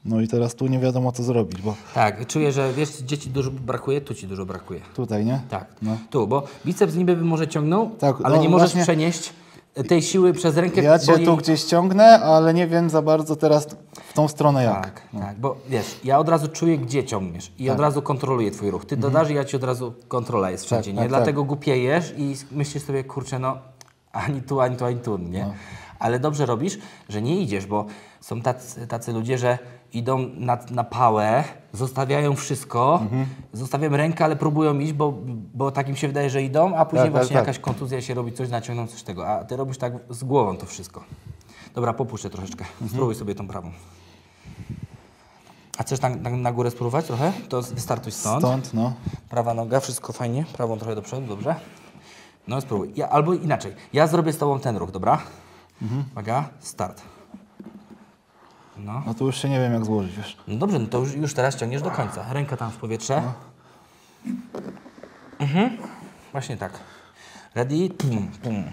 No i teraz tu nie wiadomo co zrobić, bo Tak, czuję, że wiesz, gdzie ci dużo brakuje, tu ci dużo brakuje. tutaj, nie? Tak, No. tu, bo biceps niby by może ciągnął, Tak, ale no nie możesz właśnie- przenieść tej siły przez rękę. Ja bo cię jej- tu gdzieś ciągnę, ale nie wiem za bardzo teraz w tą stronę jak. Tak, tak, bo wiesz, ja od razu czuję, gdzie ciągniesz i od razu kontroluję twój ruch. Ty dodasz i ja ci od razu kontrola jest wszędzie, Tak, nie? tak, Dlatego głupiejesz i myślisz sobie, kurczę, no ani tu, ani tu, ani tu, nie? Ale dobrze robisz, że nie idziesz, bo są tacy ludzie, że idą na pałę, zostawiają wszystko, zostawiają rękę, ale próbują iść, bo tak im się wydaje, że idą, a później Tak, właśnie tak. jakaś kontuzja się robi, coś naciągną, coś tego, a ty robisz tak z głową to wszystko. Dobra, popuszczę troszeczkę, spróbuj sobie tą prawą. A chcesz na górę spróbować trochę? To wystartuj stąd. Stąd, no. Prawa noga, wszystko fajnie. Prawą trochę do przodu, dobrze? No spróbuj. Albo inaczej. Ja zrobię z tobą ten ruch, dobra? Uwaga, start. No. No tu już się nie wiem jak złożyć, wiesz. No dobrze, no to już teraz ciągniesz do końca. Ręka tam w powietrze. Właśnie tak. Ready? Pum, pum.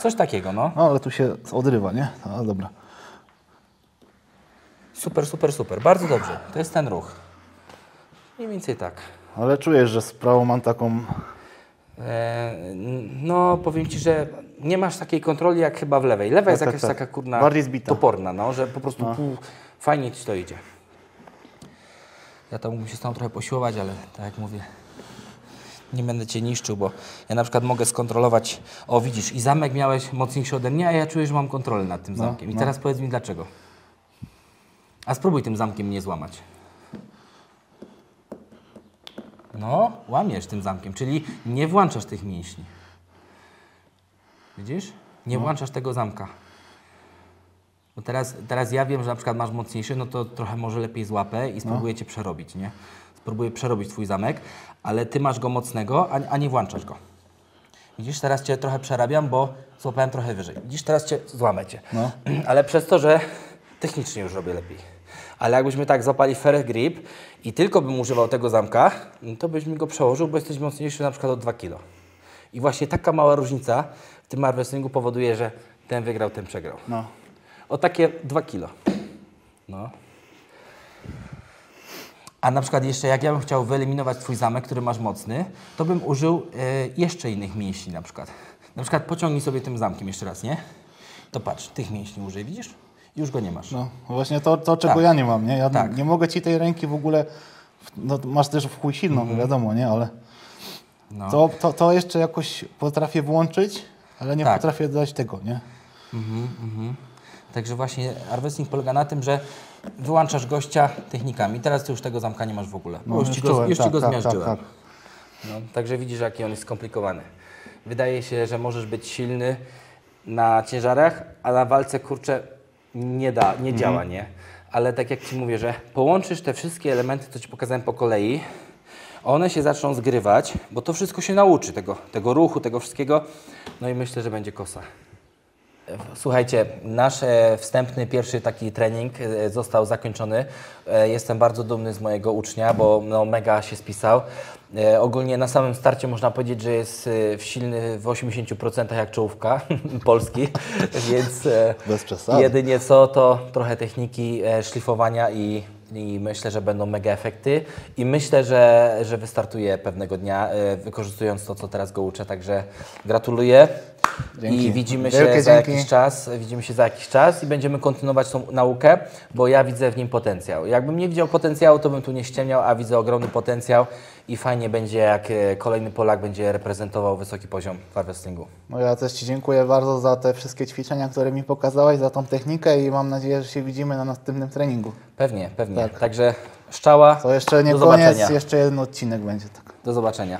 Coś takiego, no. No ale tu się odrywa, nie? No dobra. Super, super, super. Bardzo dobrze. To jest ten ruch. Mniej więcej tak. Ale czujesz, że z prawą mam taką... No, powiem Ci, że nie masz takiej kontroli jak chyba w lewej. Lewa jest tak, jakaś tak. taka kurna Bardziej zbita. toporna, no, że po prostu fajnie Ci to idzie. Ja tam mógłbym się z tą trochę posiłować, ale tak jak mówię, nie będę Cię niszczył, bo ja na przykład mogę skontrolować, o widzisz, i zamek miałeś mocniejszy ode mnie, a ja czuję, że mam kontrolę nad tym zamkiem. I teraz powiedz mi dlaczego. A spróbuj tym zamkiem mnie złamać. No, łamiesz tym zamkiem, czyli nie włączasz tych mięśni. Widzisz? Nie włączasz tego zamka. Bo teraz ja wiem, że na przykład masz mocniejszy, no to trochę może lepiej złapę i spróbuję Cię przerobić, nie? Spróbuję przerobić Twój zamek, ale Ty masz go mocnego, a nie włączasz go. Widzisz, teraz Cię trochę przerabiam, bo złapałem trochę wyżej. Widzisz, teraz Cię złamę Cię. No. Ale przez to, że technicznie już robię lepiej. Ale jakbyśmy tak złapali fair grip i tylko bym używał tego zamka, to byś mi go przełożył, bo jesteś mocniejszy na przykład o 2 kg. I właśnie taka mała różnica w tym arm wrestlingu powoduje, że ten wygrał, ten przegrał. No. O takie 2 kg. No. A na przykład jeszcze jak ja bym chciał wyeliminować Twój zamek, który masz mocny, to bym użył jeszcze innych mięśni na przykład. Na przykład pociągnij sobie tym zamkiem jeszcze raz, nie? To patrz, tych mięśni użyj, widzisz? Już go nie masz. No, właśnie to czego Tak. ja nie mam, nie? Ja Tak. nie mogę Ci tej ręki w ogóle... No, masz też w chuj silną, wiadomo, nie? Ale No. to jeszcze jakoś potrafię włączyć, ale nie Tak. potrafię dać tego, nie? Także właśnie arm wrestling polega na tym, że wyłączasz gościa technikami. Teraz Ty już tego zamka nie masz w ogóle. Bo No, już ci go zmiażdżyłem. tak. No, także widzisz, jaki on jest skomplikowany. Wydaje się, że możesz być silny na ciężarach, a na walce, kurczę, nie działa, nie? Ale tak jak Ci mówię, że połączysz te wszystkie elementy, co Ci pokazałem po kolei, one się zaczną zgrywać, bo to wszystko się nauczy, tego ruchu, tego wszystkiego, no i myślę, że będzie kosa. Słuchajcie, nasz wstępny, pierwszy taki trening został zakończony. Jestem bardzo dumny z mojego ucznia, bo no, mega się spisał. Ogólnie na samym starcie można powiedzieć, że jest silny w 80% jak czołówka Polski, więc Bez przesady. jedynie co to trochę techniki szlifowania i myślę, że będą mega efekty i myślę, że wystartuje pewnego dnia, wykorzystując to, co teraz go uczę, także gratuluję. Dzięki. I widzimy Wielkie się za dzięki. jakiś czas i będziemy kontynuować tą naukę, bo ja widzę w nim potencjał. Jakbym nie widział potencjału, to bym tu nie ściemniał, a widzę ogromny potencjał i fajnie będzie, jak kolejny Polak będzie reprezentował wysoki poziom w arm wrestlingu. No ja też Ci dziękuję bardzo za te wszystkie ćwiczenia, które mi pokazałeś, za tą technikę i mam nadzieję, że się widzimy na następnym treningu. Pewnie. Tak. Także szczała, To jeszcze nie do koniec, zobaczenia. jeszcze jeden odcinek będzie. Tak. Do zobaczenia.